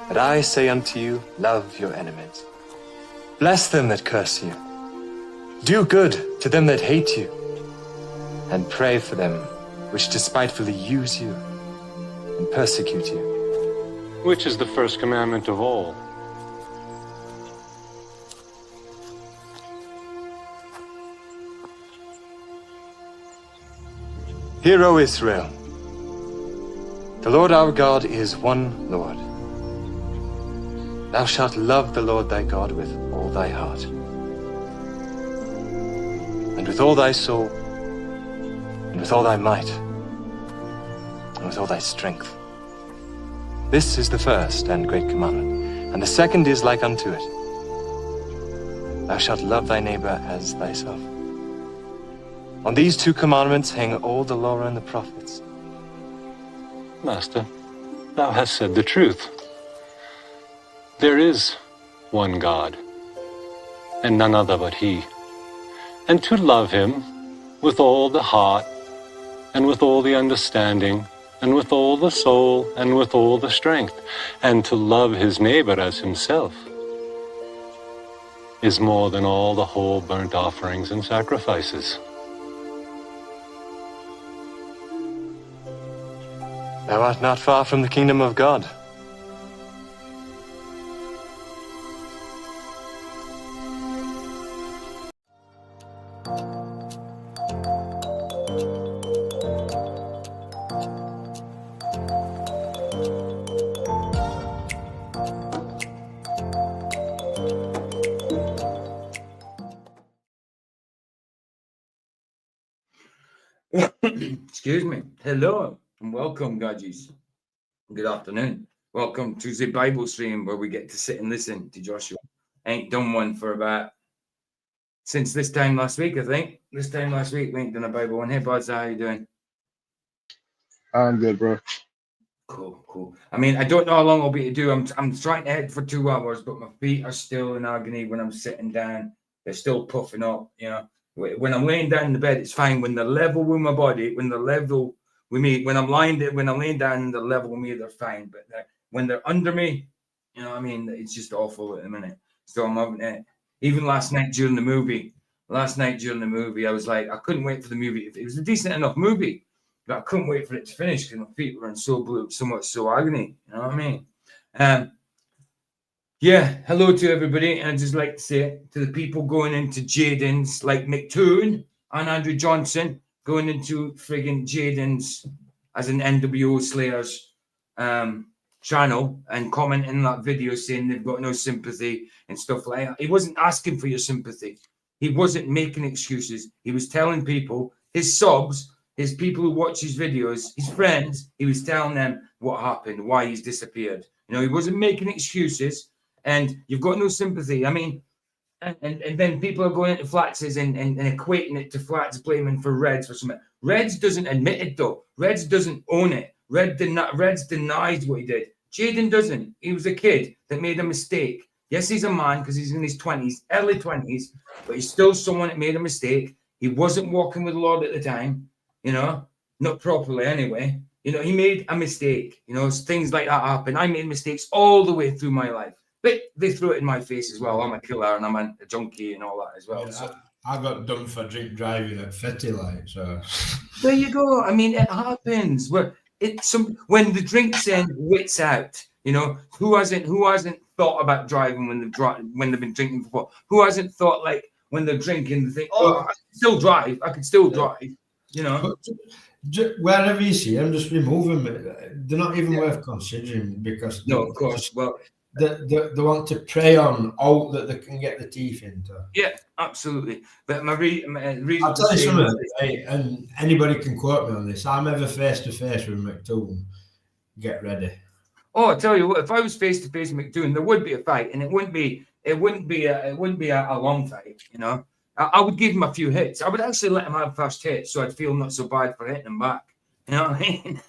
But I say unto you, love your enemies. Bless them that curse you. Do good to them that hate you. And pray for them which despitefully use you and persecute you. Which is the first commandment of all? Hear, O Israel, the Lord our God is one Lord. Thou shalt love the Lord thy God with all thy heart, and with all thy soul, and with all thy might, and with all thy strength. This is the first and great commandment, and the second is like unto it. Thou shalt love thy neighbor as thyself. On these two commandments hang all the law and the prophets. Master, thou hast said the truth. There is one God, and none other but He. And to love Him with all the heart, and with all the understanding, and with all the soul, and with all the strength, and to love his neighbor as himself, is more than all the whole burnt offerings and sacrifices. Thou art not far from the kingdom of God. Excuse me. Hello and welcome, Gadgies. Good afternoon. Welcome to the Bible stream where we get to sit and listen to Joshua. Ain't done one for about since this time last week, I think. This time last week we ain't done a Bible one. Hey, Buzz, how you doing? I'm good, bro. Cool. I mean, I don't know how long I'll be to do. I'm trying to head for 2 hours, but my feet are still in agony when I'm sitting down. They're still puffing up, you know. When I'm laying down in the bed, it's fine. When they're level with my body, when I'm laying down in the level with me, they're fine. But when they're under me, you know what I mean? It's just awful at the minute. So I'm having it. Even last night during the movie, I was like, I couldn't wait for the movie. It was a decent enough movie, but I couldn't wait for it to finish because my feet were in so much agony. You know what I mean? Yeah, hello to everybody. And I'd just like to say to the people going into Jaden's, like McToon and Andrew Johnson, going into friggin' Jaden's as an NWO Slayers channel and commenting in that video saying they've got no sympathy and stuff like that. He wasn't asking for your sympathy. He wasn't making excuses. He was telling people, his subs, his people who watch his videos, his friends, he was telling them what happened, why he's disappeared. You know, he wasn't making excuses. And you've got no sympathy. I mean, and then people are going into Flats's and equating it to Flats blaming for Reds for something. Reds doesn't admit it, though. Reds doesn't own it. Reds denies what he did. Jaden doesn't. He was a kid that made a mistake. Yes, he's a man because he's in his 20s, early 20s, but he's still someone that made a mistake. He wasn't walking with the Lord at the time, you know, not properly anyway. You know, he made a mistake. You know, things like that happen. I made mistakes all the way through my life. But they threw it in my face as well. I'm a killer and I'm a junkie and all that as well. Yeah, so. I got done for drink driving at Fetty Light, so There you go. I mean, it happens. When the drink's in, wits out. You know, who hasn't thought about driving when they've been drinking before? Who hasn't thought like when they're drinking, they think, oh, I can still drive. You know. Wherever you see them, just remove them. They're not even worth considering because no, of course. Well, they want to prey on all that they can get the teeth into. Yeah, absolutely. But my reason I'll tell you something, and anybody can quote me on this. I'm ever face to face with McToon. Get ready. Oh, I tell you what, if I was face to face with McToon, there would be a fight, and it wouldn't be a long fight. You know, I would give him a few hits. I would actually let him have first hits, so I'd feel not so bad for hitting him back. You know what I mean?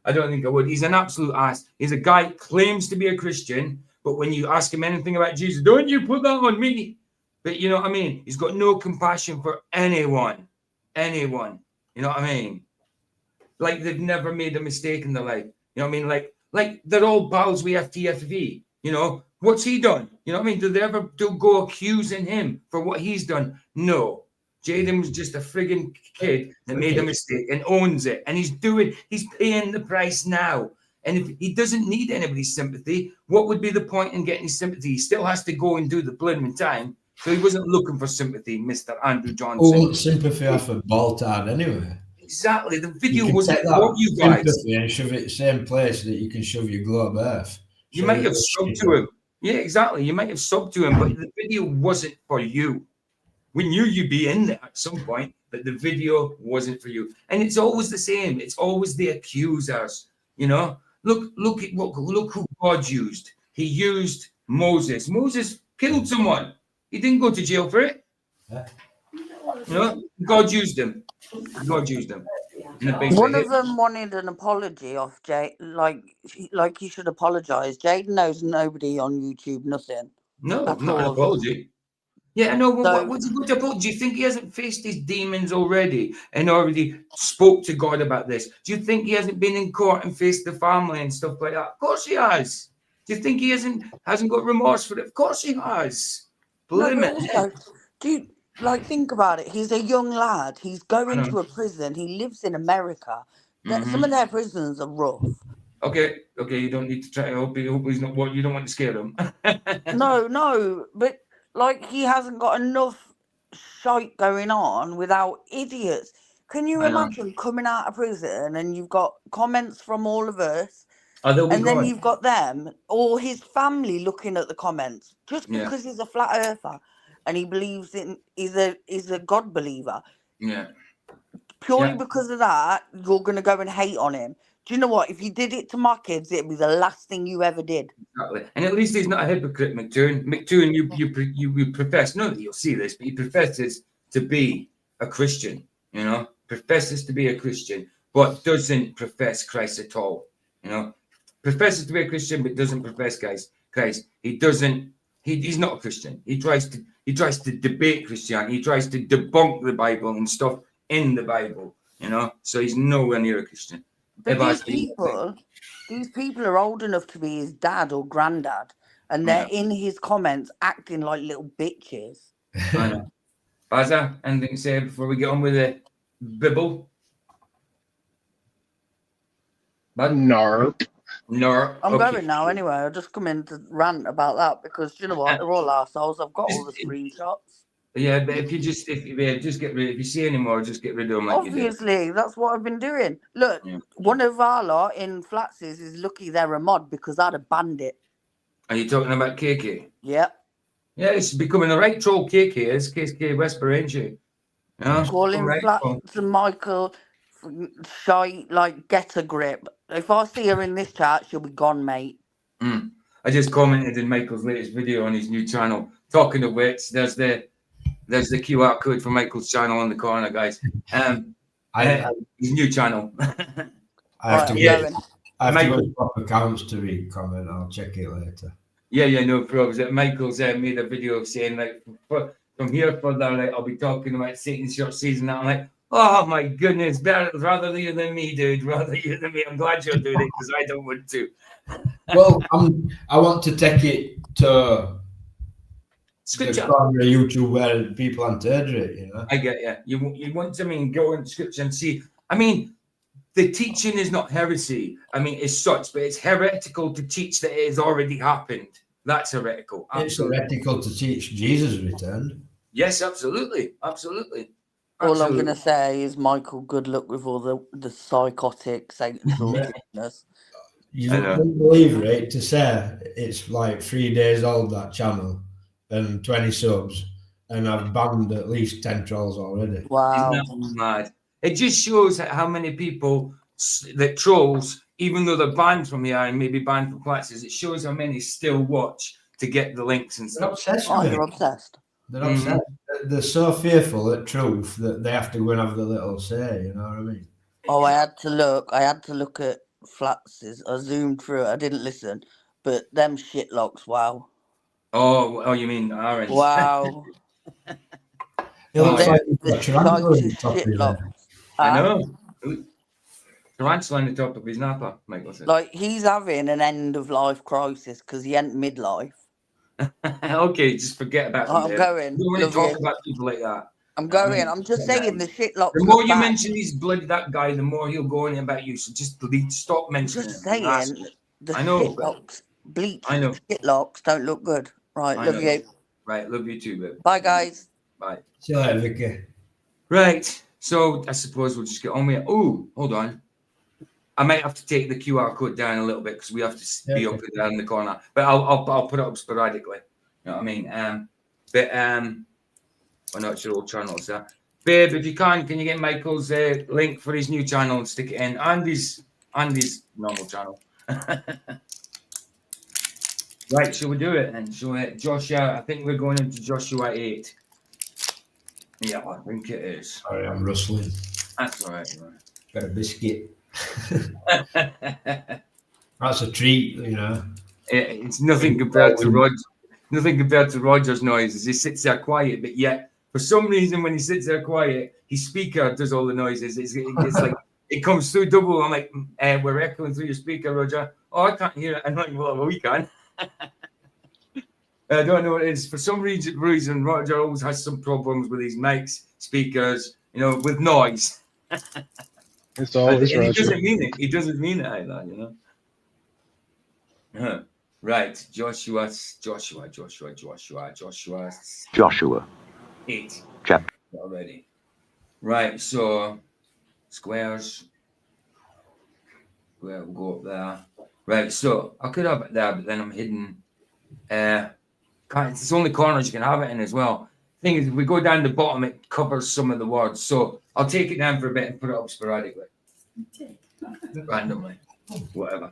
I don't think I would. He's an absolute ass. He's a guy claims to be a Christian, but when you ask him anything about Jesus, don't you put that on me? But you know what I mean? He's got no compassion for anyone. You know what I mean? Like they've never made a mistake in their life. You know what I mean? Like like they're all pals with FTFV. You know, what's he done? You know what I mean? Do they ever go accusing him for what he's done? No. Jaden was just a frigging kid that made a mistake and owns it. And he's paying the price now. And if he doesn't need anybody's sympathy, what would be the point in getting his sympathy? He still has to go and do the blooming time. So he wasn't looking for sympathy, Mr. Andrew Johnson. Who wants sympathy off a Baltard anyway? Exactly. The video You wasn't take that for you guys. sympathy and shove it in the same place that you can shove your globe earth. You might have subbed to him. Yeah, exactly. You might have subbed to him, but the video wasn't for you. We knew you'd be in there at some point, but the video wasn't for you. And it's always the same. It's always the accusers. You know, look who God used. He used Moses. Moses killed someone. He didn't go to jail for it. Yeah. You know, God used him. God used him. One of them wanted an apology off Jay, like he should apologize. Jaden knows nobody on YouTube, nothing. No, not an apology. Yeah, I know. Well, what's he going to apologize? Do you think he hasn't faced his demons already and already spoke to God about this? Do you think he hasn't been in court and faced the family and stuff like that? Of course he has. Do you think he hasn't got remorse for it? Of course he has. Believe also, dude, like, think about it. He's a young lad. He's going to a prison. He lives in America. Some of their prisons are rough. Okay. You don't need to try. I hope he's not. What you don't want to scare him. No, but like he hasn't got enough shite going on without idiots. Can you imagine coming out of prison and you've got comments from all of us, and then you've got them or his family looking at the comments just because he's a flat earther and he believes in he's a God believer. Yeah. Purely because of that, you're gonna go and hate on him. Do you know what? If you did it to my kids, it'd be the last thing you ever did. Exactly. And at least he's not a hypocrite, McToon. McToon, you profess, not that you'll see this, but he professes to be a Christian, you know, professes to be a Christian, but doesn't profess Christ at all, you know, professes to be a Christian, but doesn't profess Christ. He's not a Christian. He tries to debate Christianity. He tries to debunk the Bible and stuff in the Bible, you know, so he's nowhere near a Christian. But these people are old enough to be his dad or granddad, and they're in his comments acting like little bitches. I know. Baza, anything to say before we get on with the Bible? No. I'm going now anyway. I'll just come in to rant about that because you know what? They're all arseholes. I've got all the screenshots. Yeah, but if you just get rid, if you see any more, just get rid of them. Like obviously, that's what I've been doing. Look, one of our lot in Flatses is lucky they're a mod because I'd have banned it. Are you talking about KK? Yeah. Yeah, it's becoming a right troll. KK is KK Whisper, ain't she? Yeah. Calling Flats and Michael shy, like get a grip. If I see her in this chat, she'll be gone, mate. I just commented in Michael's latest video on his new channel. Talking of which, there's the QR code for Michael's channel on the corner, guys. His new channel. I have to go to proper accounts to read comment. I'll check it later. Yeah, no problems. Michael's made a video saying like from here further, like I'll be talking about Satan's short season. I'm like, oh my goodness, rather you than me, dude. Rather you than me. I'm glad you're doing it because I don't want to. Well, I want to take it to Scripture. the corner of YouTube where people interpret it, you know. I get you. You want to go into Scripture and see. I mean, the teaching is not heresy. I mean, it's such, but it's heretical to teach that it has already happened. That's heretical. Absolutely. It's heretical to teach Jesus returned. Yes, absolutely. All I'm going to say is, Michael, good luck with all the psychotic Satan's wickedness. You don't believe it to say it's like 3 days old, that channel, and 20 subs, and I've banned at least 10 trolls already. Wow. Isn't that mad? It just shows how many people that trolls, even though they're banned from here and maybe banned from classes, it shows how many still watch to get the links and stuff. They're obsessed with it. They're obsessed. They're obsessed. They're so fearful at truth that they have to go and have the little say, you know what I mean? Oh, I had to look at Flatses. I zoomed through it. I didn't listen. But them shitlocks, wow. Oh, you mean orange? Wow. It looks like you've got triangles on top of your head. I know. tarantula on the top of his napper, Michael said. Like, he's having an end of life crisis because he ain't midlife. Okay, just forget about him. I'm Dave. going. You don't want to Love talk you. about people like that. I'm You know what I going. mean? I'm just saying the shitlocks. The more look you bad. mention his blood, that guy, the more he'll go on about you. So just stop mentioning Just him. saying the I know, but shitlocks, bleached I know. shitlocks don't look good. Right, I love know. you. Right, love you too, babe. Bye, guys. Bye. See you later, Vicky. Right, so I suppose we'll just get on with it. Oh, hold on. I might have to take the QR code down a little bit because we have to be up and down in the corner. But I'll put it up sporadically. You know what I mean? I'm not sure all channels there. Babe, if you can you get Michael's link for his new channel and stick it in? Andy's normal channel. Right, shall we do it then? Shall we, Joshua? I think we're going into Joshua 8. Yeah, I think it is. Sorry, I'm rustling. That's all right. Got a biscuit. That's a treat, you know. It's nothing compared to Roger. Nothing compared to Roger's noises. He sits there quiet, but yet for some reason when he sits there quiet, his speaker does all the noises. It's like it comes through double. I'm like, we're echoing through your speaker, Roger. Oh, I can't hear it. I'm like, well, we can. I don't know what it is. For some reason, Roger always has some problems with his mics, speakers, you know, with noise. It's always and he Roger. doesn't mean it. He doesn't mean it like that, you know. Right, Joshua 8 chapter already. Right, so squares. We'll go up there. Right, so I could have it there, but then I'm hidden. It's only corners you can have it in as well. Thing is, if we go down the bottom, it covers some of the words. So I'll take it down for a bit and put it up sporadically, randomly, whatever.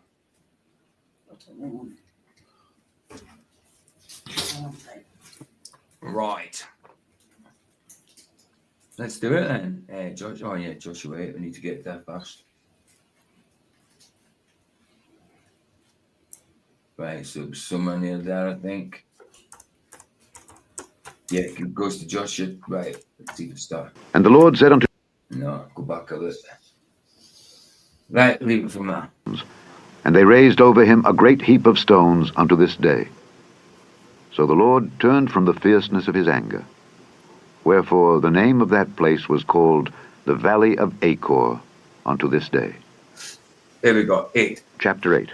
Right. Let's do it then. Joshua 8. We need to get there first. Right, so somewhere near there, I think. Yeah, it goes to Joshua. Right, let's see the start. And the Lord said unto No, go back a bit. Right, leave it from there. And they raised over him a great heap of stones unto this day. So the Lord turned from the fierceness of his anger. Wherefore the name of that place was called the Valley of Achor unto this day. There we go, 8. Chapter 8.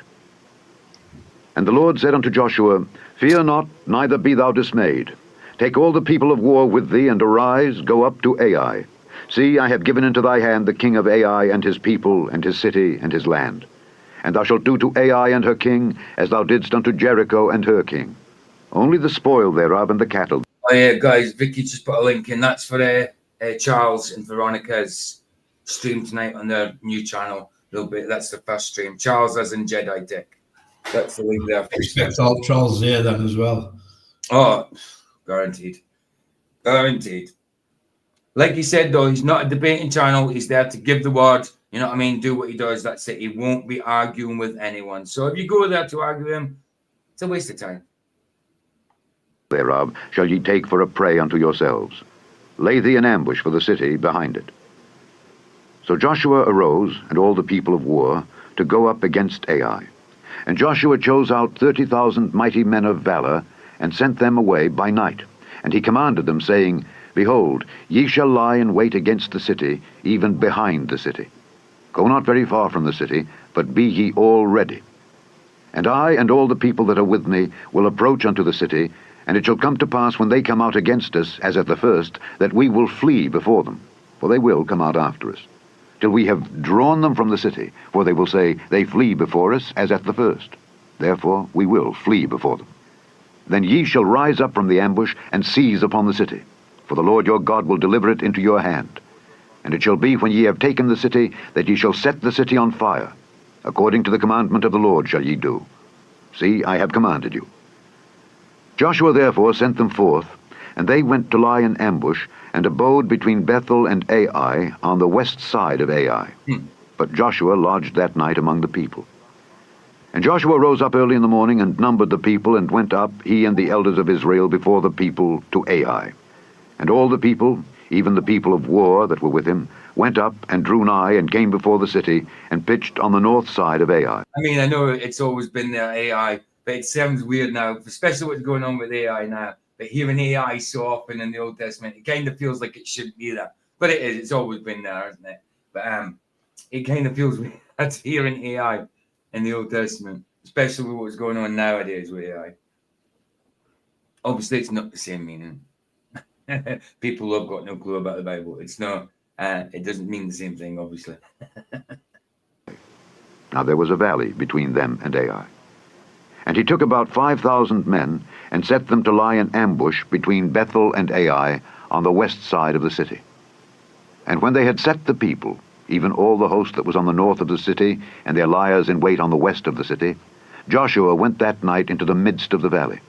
And the Lord said unto Joshua, Fear not, neither be thou dismayed. Take all the people of war with thee, and arise, go up to Ai. See, I have given into thy hand the king of Ai, and his people, and his city, and his land. And thou shalt do to Ai and her king, as thou didst unto Jericho and her king. Only the spoil thereof and the cattle. Oh yeah, guys, Vicky just put a link in. That's for Charles and Veronica's stream tonight on their new channel. A little bit. That's the first stream. Charles as in Jedi Dick. That's the link there. Expect all trolls there then as well. Oh, guaranteed. Guaranteed. Like he said, though, he's not a debating channel. He's there to give the word. You know what I mean? Do what he does. That's it. He won't be arguing with anyone. So if you go there to argue with him, it's a waste of time. Thereof shall ye take for a prey unto yourselves. Lay thee an ambush for the city behind it. So Joshua arose, and all the people of war, to go up against Ai. And Joshua chose out 30,000 mighty men of valor, and sent them away by night. And he commanded them, saying, Behold, ye shall lie in wait against the city, even behind the city. Go not very far from the city, but be ye all ready. And I and all the people that are with me will approach unto the city, and it shall come to pass when they come out against us, as at the first, that we will flee before them, for they will come out after us, till we have drawn them from the city, for they will say, They flee before us, as at the first. Therefore we will flee before them. Then ye shall rise up from the ambush, and seize upon the city, for the Lord your God will deliver it into your hand. And it shall be, when ye have taken the city, that ye shall set the city on fire. According to the commandment of the Lord shall ye do. See, I have commanded you. Joshua therefore sent them forth, and they went to lie in ambush, and abode between Bethel and Ai, on the west side of Ai. But Joshua lodged that night among the people. And Joshua rose up early in the morning, and numbered the people, and went up, he and the elders of Israel, before the people to Ai. And all the people, even the people of war that were with him, went up and drew nigh and came before the city and pitched on the north side of Ai. I mean, I know it's always been there, AI, but it sounds weird now, especially what's going on with AI now. But hearing AI so often in the Old Testament, it kind of feels like it shouldn't be there. But it is. It's always been there, isn't it? But it kind of feels weird hearing AI in the Old Testament, especially with what's going on nowadays with AI. Obviously, it's not the same meaning. People have got no clue about the Bible. It's not. It doesn't mean the same thing, obviously. Now there was a valley between them and Ai. And he took about 5,000 men and set them to lie in ambush between Bethel and Ai on the west side of the city. And when they had set the people, even all the host that was on the north of the city, and their liers in wait on the west of the city, Joshua went that night into the midst of the valley.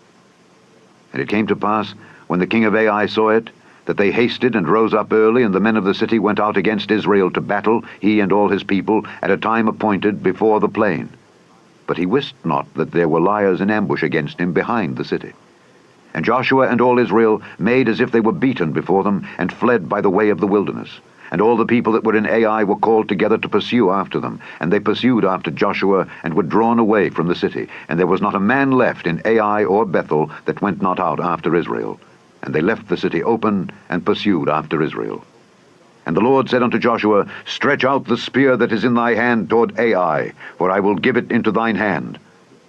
And it came to pass, when the king of Ai saw it, that they hasted and rose up early, and the men of the city went out against Israel to battle, he and all his people, at a time appointed before the plain. But he wist not that there were liers in ambush against him behind the city. And Joshua and all Israel made as if they were beaten before them, and fled by the way of the wilderness. And all the people that were in Ai were called together to pursue after them. And they pursued after Joshua, and were drawn away from the city. And there was not a man left in Ai or Bethel that went not out after Israel. And they left the city open, and pursued after Israel. And the Lord said unto Joshua, Stretch out the spear that is in thy hand toward Ai, for I will give it into thine hand.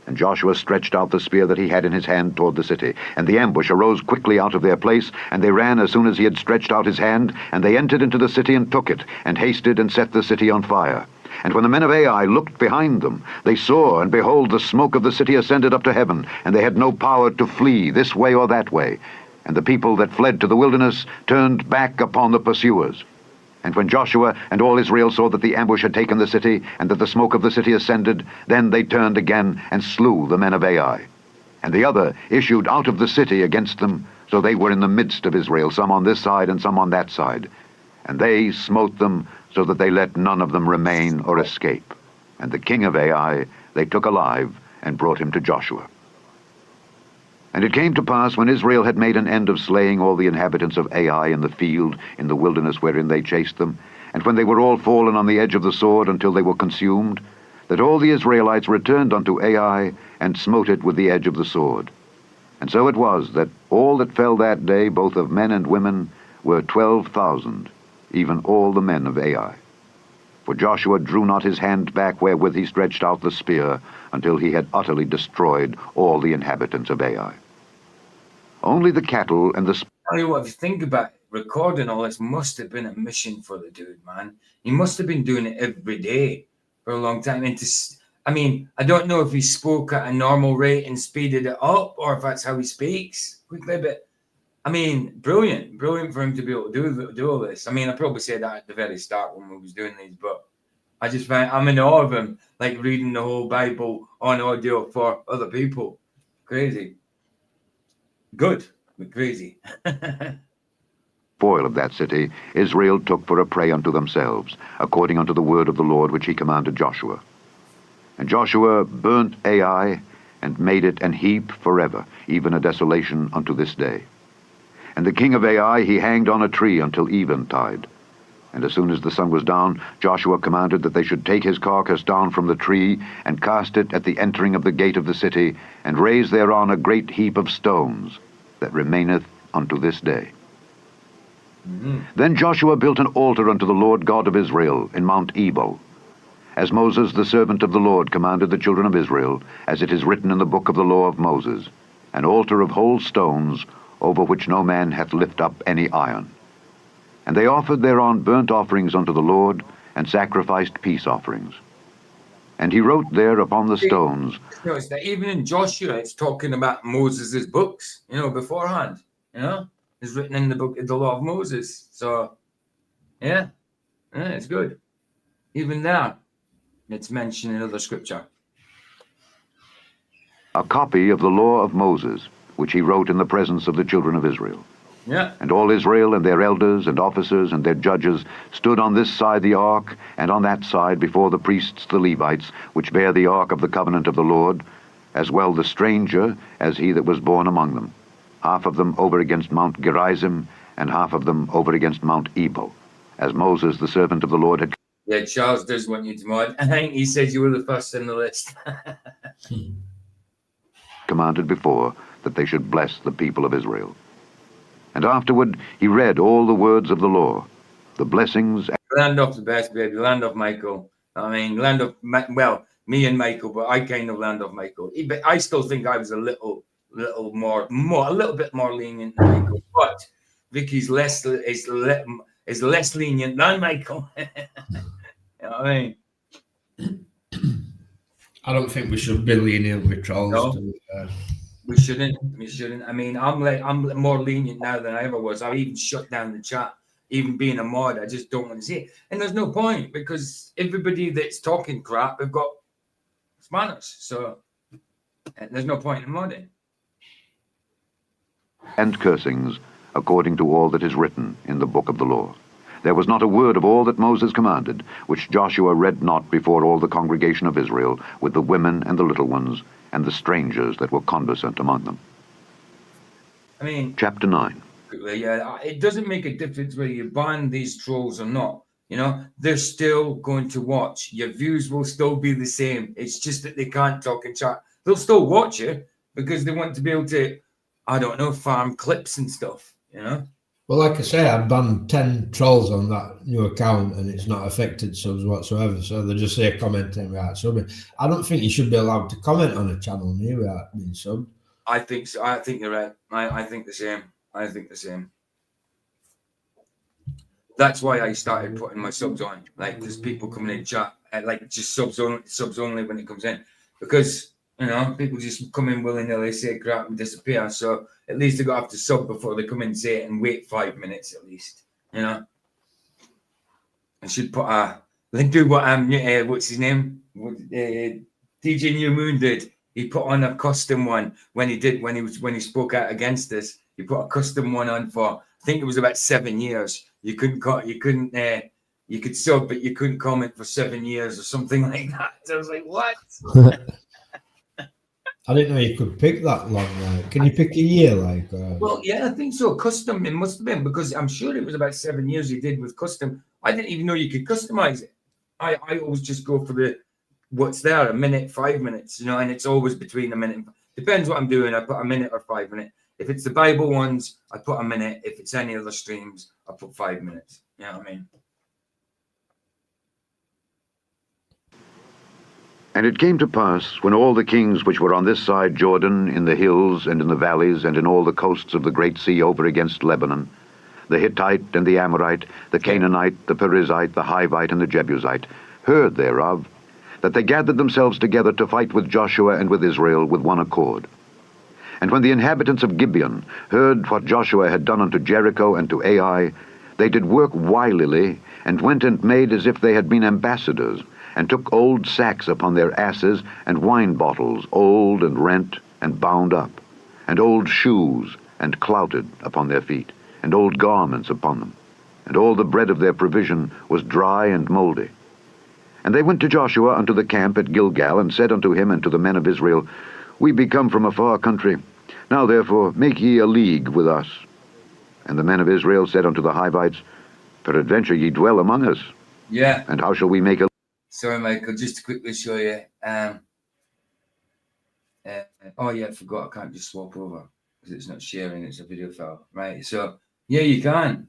And Joshua stretched out the spear that he had in his hand toward the city. And the ambush arose quickly out of their place, and they ran as soon as he had stretched out his hand, and they entered into the city and took it, and hasted and set the city on fire. And when the men of Ai looked behind them, they saw, and behold, the smoke of the city ascended up to heaven, and they had no power to flee this way or that way. And the people that fled to the wilderness turned back upon the pursuers. And when Joshua and all Israel saw that the ambush had taken the city, and that the smoke of the city ascended, then they turned again and slew the men of Ai. And the other issued out of the city against them, so they were in the midst of Israel, some on this side and some on that side. And they smote them, so that they let none of them remain or escape. And the king of Ai they took alive, and brought him to Joshua. And it came to pass, when Israel had made an end of slaying all the inhabitants of Ai in the field, in the wilderness wherein they chased them, and when they were all fallen on the edge of the sword until they were consumed, that all the Israelites returned unto Ai, and smote it with the edge of the sword. And so it was, that all that fell that day, both of men and women, were 12,000, even all the men of Ai. For Joshua drew not his hand back wherewith he stretched out the spear, until he had utterly destroyed all the inhabitants of Ai. Only the cattle and the... Tell you what, if you think about it, recording all this must have been a mission for the dude, man. He must have been doing it every day for a long time. And I mean, I don't know if he spoke at a normal rate and speeded it up, or if that's how he speaks quickly, but I mean, brilliant for him to be able to do all this. I mean, I probably said that at the very start when we was doing these, but I just find I'm in awe of him, like reading the whole Bible on audio for other people. Crazy. Good, but crazy. spoil of that city Israel took for a prey unto themselves, according unto the word of the Lord which he commanded Joshua. And Joshua burnt Ai, and made it an heap forever, even a desolation unto this day. And the king of Ai he hanged on a tree until eventide. And as soon as the sun was down, Joshua commanded that they should take his carcass down from the tree, and cast it at the entering of the gate of the city, and raise thereon a great heap of stones, that remaineth unto this day. Then Joshua built an altar unto the Lord God of Israel in Mount Ebal, as Moses the servant of the Lord commanded the children of Israel, as it is written in the book of the law of Moses, an altar of whole stones, over which no man hath lift up any iron. And they offered thereon burnt offerings unto the Lord, and sacrificed peace offerings. And he wrote there upon the stones. You know, it's that even in Joshua, it's talking about Moses' books, beforehand, It's written in the book of the law of Moses. So, yeah, it's good. Even there, it's mentioned in other scripture. A copy of the law of Moses, which he wrote in the presence of the children of Israel. Yeah. And all Israel and their elders and officers and their judges stood on this side the ark, and on that side before the priests the Levites, which bear the ark of the covenant of the Lord, as well the stranger as he that was born among them, half of them over against Mount Gerizim, and half of them over against Mount Ebal, as Moses, the servant of the Lord, had Yeah, Charles does want you to mod. I think he said you were the first in the list. commanded before, that they should bless the people of Israel. And afterward he read all the words of the law, the blessings. Land of the best, baby. Land of Michael. I mean, land of, well, me and Michael, but I kind of land of Michael. But I still think I was a little bit more lenient than Michael. But Vicky's less lenient than Michael. You know what I mean? I don't think we should be lenient with trolls. No. To be fair. We shouldn't. I mean, I'm more lenient now than I ever was. I've even shut down the chat. Even being a mod, I just don't want to see it. And there's no point, because everybody that's talking crap have got manners. So there's no point in modding. And cursings, according to all that is written in the book of the law. There was not a word of all that Moses commanded, which Joshua read not before all the congregation of Israel, with the women and the little ones, and the strangers that were conversant among them. I mean, Chapter 9. Yeah, it doesn't make a difference whether you ban these trolls or not. You know, they're still going to watch. Your views will still be the same. It's just that they can't talk and chat. They'll still watch you because they want to be able to, I don't know, farm clips and stuff, you know? Well, like I say, I banned 10 trolls on that new account and it's not affected subs whatsoever. So they just say commenting without subbing. I don't think you should be allowed to comment on a channel new without being subbed. I think so. I think you're right. I think the same. I think the same. That's why I started putting my subs on. Like, there's people coming in chat, like just subs only when it comes in, because you know people just come in willy-nilly, say crap and disappear. So at least they got to have to sub before they come in, say it, and wait 5 minutes at least. You know, I should put do what what's his name? DJ New Moon did. He put on a custom one when he spoke out against us. He put a custom one on for, I think it was about 7 years. You could sub, but you couldn't comment for 7 years or something like that. So I was like, what? I didn't know you could pick that long. Like, can you pick a year? Like, Well, yeah, I think so. Custom, it must have been, because I'm sure it was about 7 years he did with custom. I didn't even know you could customize it. I always just go for what's there, a minute, 5 minutes, you know, and it's always between a minute. Depends what I'm doing. I put a minute or 5 minutes. If it's the Bible ones, I put a minute. If it's any other streams, I put 5 minutes. You know what I mean? And it came to pass, when all the kings which were on this side Jordan, in the hills and in the valleys, and in all the coasts of the great sea over against Lebanon, the Hittite and the Amorite, the Canaanite, the Perizzite, the Hivite, and the Jebusite, heard thereof, that they gathered themselves together to fight with Joshua and with Israel with one accord. And when the inhabitants of Gibeon heard what Joshua had done unto Jericho and to Ai, they did work wilily, and went and made as if they had been ambassadors, and took old sacks upon their asses, and wine bottles, old and rent, and bound up, and old shoes, and clouted upon their feet, and old garments upon them. And all the bread of their provision was dry and mouldy. And they went to Joshua unto the camp at Gilgal, and said unto him and to the men of Israel, We be come from a far country. Now therefore make ye a league with us. And the men of Israel said unto the Hivites, Peradventure ye dwell among us. Yeah. And how shall we make a... Sorry, Michael, just to quickly show you. Oh, yeah, I forgot. I can't just swap over because it's not sharing. It's a video file. Right. So, yeah, you can.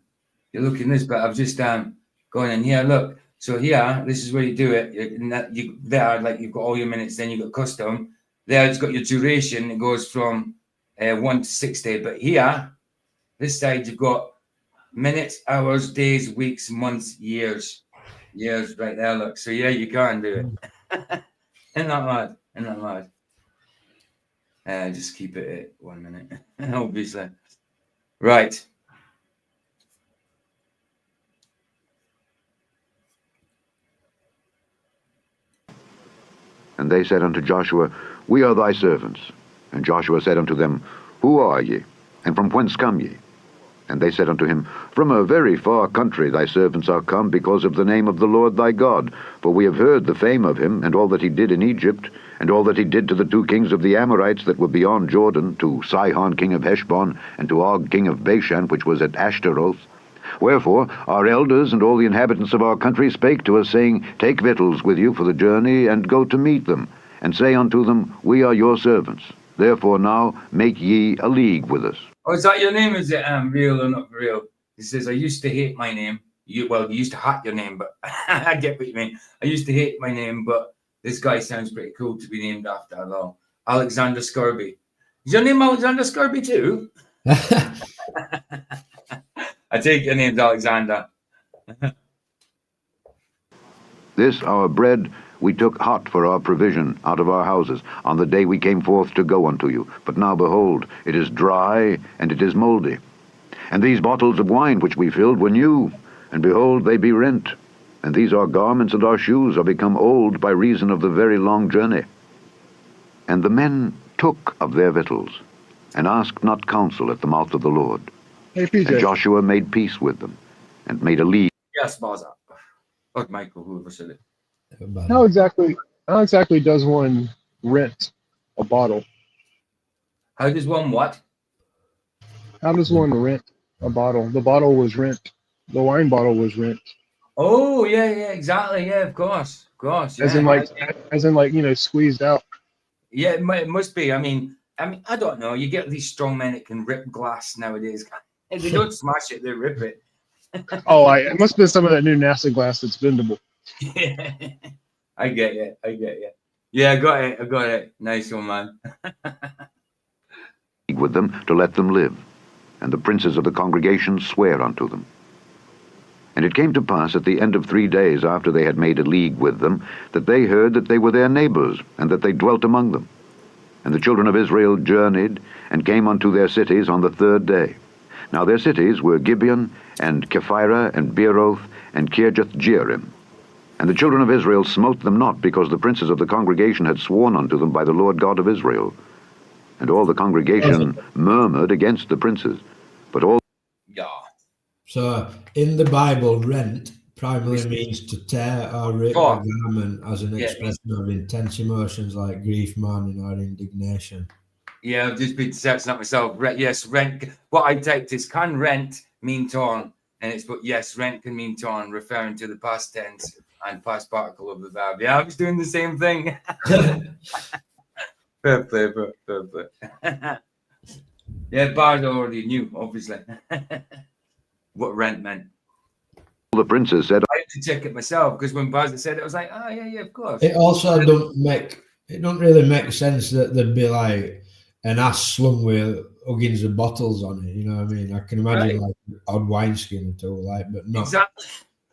You're looking this, but I've just going in here. Look. So here, this is where you do it. You've got all your minutes, then you've got custom. There, it's got your duration. It goes from 1 to 60. But here, this side, you've got minutes, hours, days, weeks, months, years. Years right there, look. So, yeah, you can do it. Isn't that mad? Just keep it at 1 minute, obviously. Right. And they said unto Joshua, We are thy servants. And Joshua said unto them, Who are ye? And from whence come ye? And they said unto him, From a very far country thy servants are come, because of the name of the Lord thy God. For we have heard the fame of him, and all that he did in Egypt, and all that he did to the 2 kings of the Amorites that were beyond Jordan, to Sihon king of Heshbon, and to Og king of Bashan, which was at Ashtaroth. Wherefore our elders and all the inhabitants of our country spake to us, saying, Take victuals with you for the journey, and go to meet them, and say unto them, We are your servants. Therefore now make ye a league with us. Oh, is that your name? Is it real or not real? He says, I used to hate my name. You used to hate your name, but I get what you mean. I used to hate my name, but this guy sounds pretty cool to be named after. Hello, Alexander Scourby. Is your name Alexander Scourby too? I take your name's Alexander. This our bread we took hot for our provision out of our houses on the day we came forth to go unto you. But now behold, it is dry, and it is mouldy. And these bottles of wine which we filled were new, and behold, they be rent. And these our garments and our shoes are become old by reason of the very long journey. And the men took of their victuals, and asked not counsel at the mouth of the Lord. Hey, PJ. And Joshua made peace with them, and made a league. Yes, Baza. Or Michael, whoever said it. How exactly does one rent a bottle? How does one what? How does one rent a bottle? The bottle was rent. The wine bottle was rent. Oh, yeah, exactly. Yeah, of course. Yeah. As in like, you know, squeezed out. Yeah, it must be. I mean, I don't know. You get these strong men that can rip glass nowadays. If they don't smash it, they rip it. Oh, it must have been some of that new NASA glass that's bendable. Yeah, I get you. Yeah, I got it. Nice one, man. with them to let them live. And the princes of the congregation swear unto them. And it came to pass at the end of 3 days after they had made a league with them, that they heard that they were their neighbors, and that they dwelt among them. And the children of Israel journeyed, and came unto their cities on the 3rd day. Now their cities were Gibeon, and Kephirah, and Beeroth, and Kirjath-jearim. And the children of Israel smote them not, because the princes of the congregation had sworn unto them by the Lord God of Israel. And all the congregation murmured against the princes. But all... Yeah. So, in the Bible, rent primarily means to tear or rip a garment as an expression of intense emotions like grief, mourning, or indignation. Yeah, I've just been searching that myself. Yes, rent. What I typed is, can rent mean torn? And it's, but yes, rent can mean torn, referring to the past tense and past particle of the verb. Yeah, I was doing the same thing. Fair play. Yeah, Bard already knew, obviously, what rent meant. the princes said... I had to check it myself, because when Bard said it, I was like, oh, yeah, of course. It also don't really make sense that there'd be like an ass slung with huggins of bottles on it, you know what I mean? I can imagine like odd wineskin or two, like, but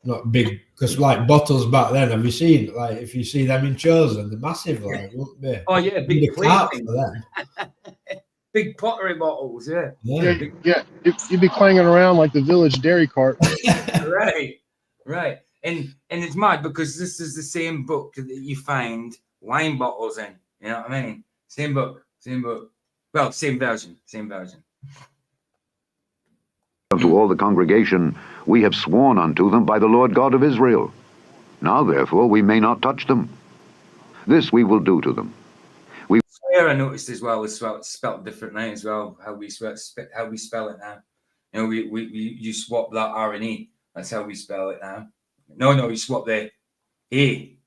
not big, because like bottles back then, have you seen, like, if you see them in Chosen, they're massive, like, won't they? Oh yeah, big cart for them. Big pottery bottles, yeah. You'd be clanging around like the village dairy cart. Right. And it's mad because this is the same book that you find wine bottles in. You know what I mean? Same book. Well, same version. Unto all the congregation, we have sworn unto them by the Lord God of Israel. Now therefore we may not touch them. This we will do to them. Swear, I noticed as well, is spelled differently as well. How we spell it now. You know, you swap that R and E. That's how we spell it now. No, you swap the A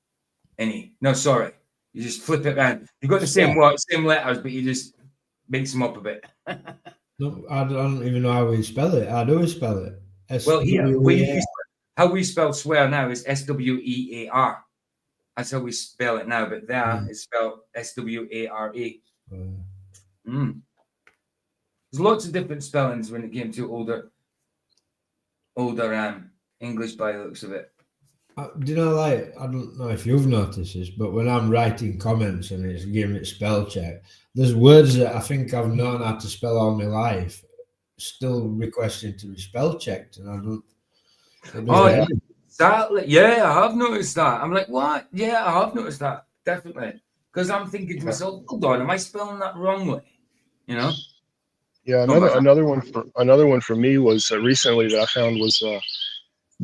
and E. No, sorry. You just flip it around. You've got the same words, same letters, but you just mix them up a bit. No, I don't even know how we spell it. How do we spell it? Well, here, how we spell swear now is S-W-E-A-R. That's how we spell it now, but there it's spelled S-W-A-R-A. There's lots of different spellings when it came to older English by the looks of it. Do you know, like, I don't know if you've noticed this, but when I'm writing comments and it's giving it spell check, there's words that I think I've known how to spell all my life still requesting to be spell checked, and I don't. Exactly. Yeah, I have noticed that. I'm like, what? Yeah, I have noticed that, definitely, because I'm thinking to myself, hold on, am I spelling that wrongly? You know? Yeah, another one for me was recently that I found was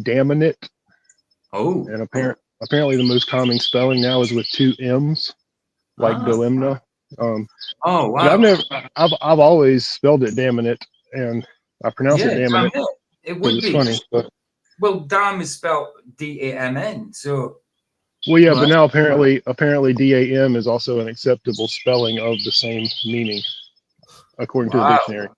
daminate. Oh. And apparently the most common spelling now is with 2 M's. like Ah. dilemma. Oh But wow. I've always spelled it damn it, and I pronounce it damn it It because would it's be. funny. But Well, damn is spelled D-A-M-N. So well, yeah, but Right. now apparently DAM is also an acceptable spelling of the same meaning according to the wow. dictionary.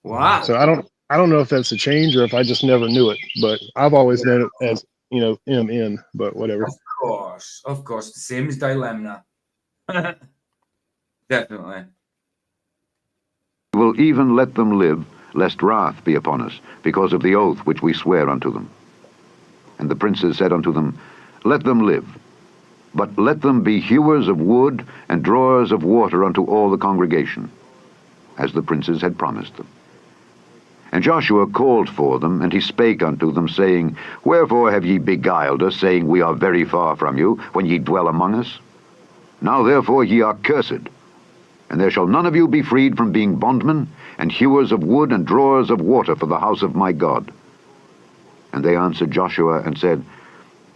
Wow. So I don't know if that's a change or if I just never knew it, but I've always known it as MN, but whatever. Of course. The same as dilemma. Definitely. We will even let them live, lest wrath be upon us, because of the oath which we swear unto them. And the princes said unto them, Let them live, but let them be hewers of wood and drawers of water unto all the congregation, as the princes had promised them. And Joshua called for them, and he spake unto them, saying, Wherefore have ye beguiled us, saying, We are very far from you, when ye dwell among us? Now therefore ye are cursed, and there shall none of you be freed from being bondmen, and hewers of wood and drawers of water for the house of my God. And they answered Joshua, and said,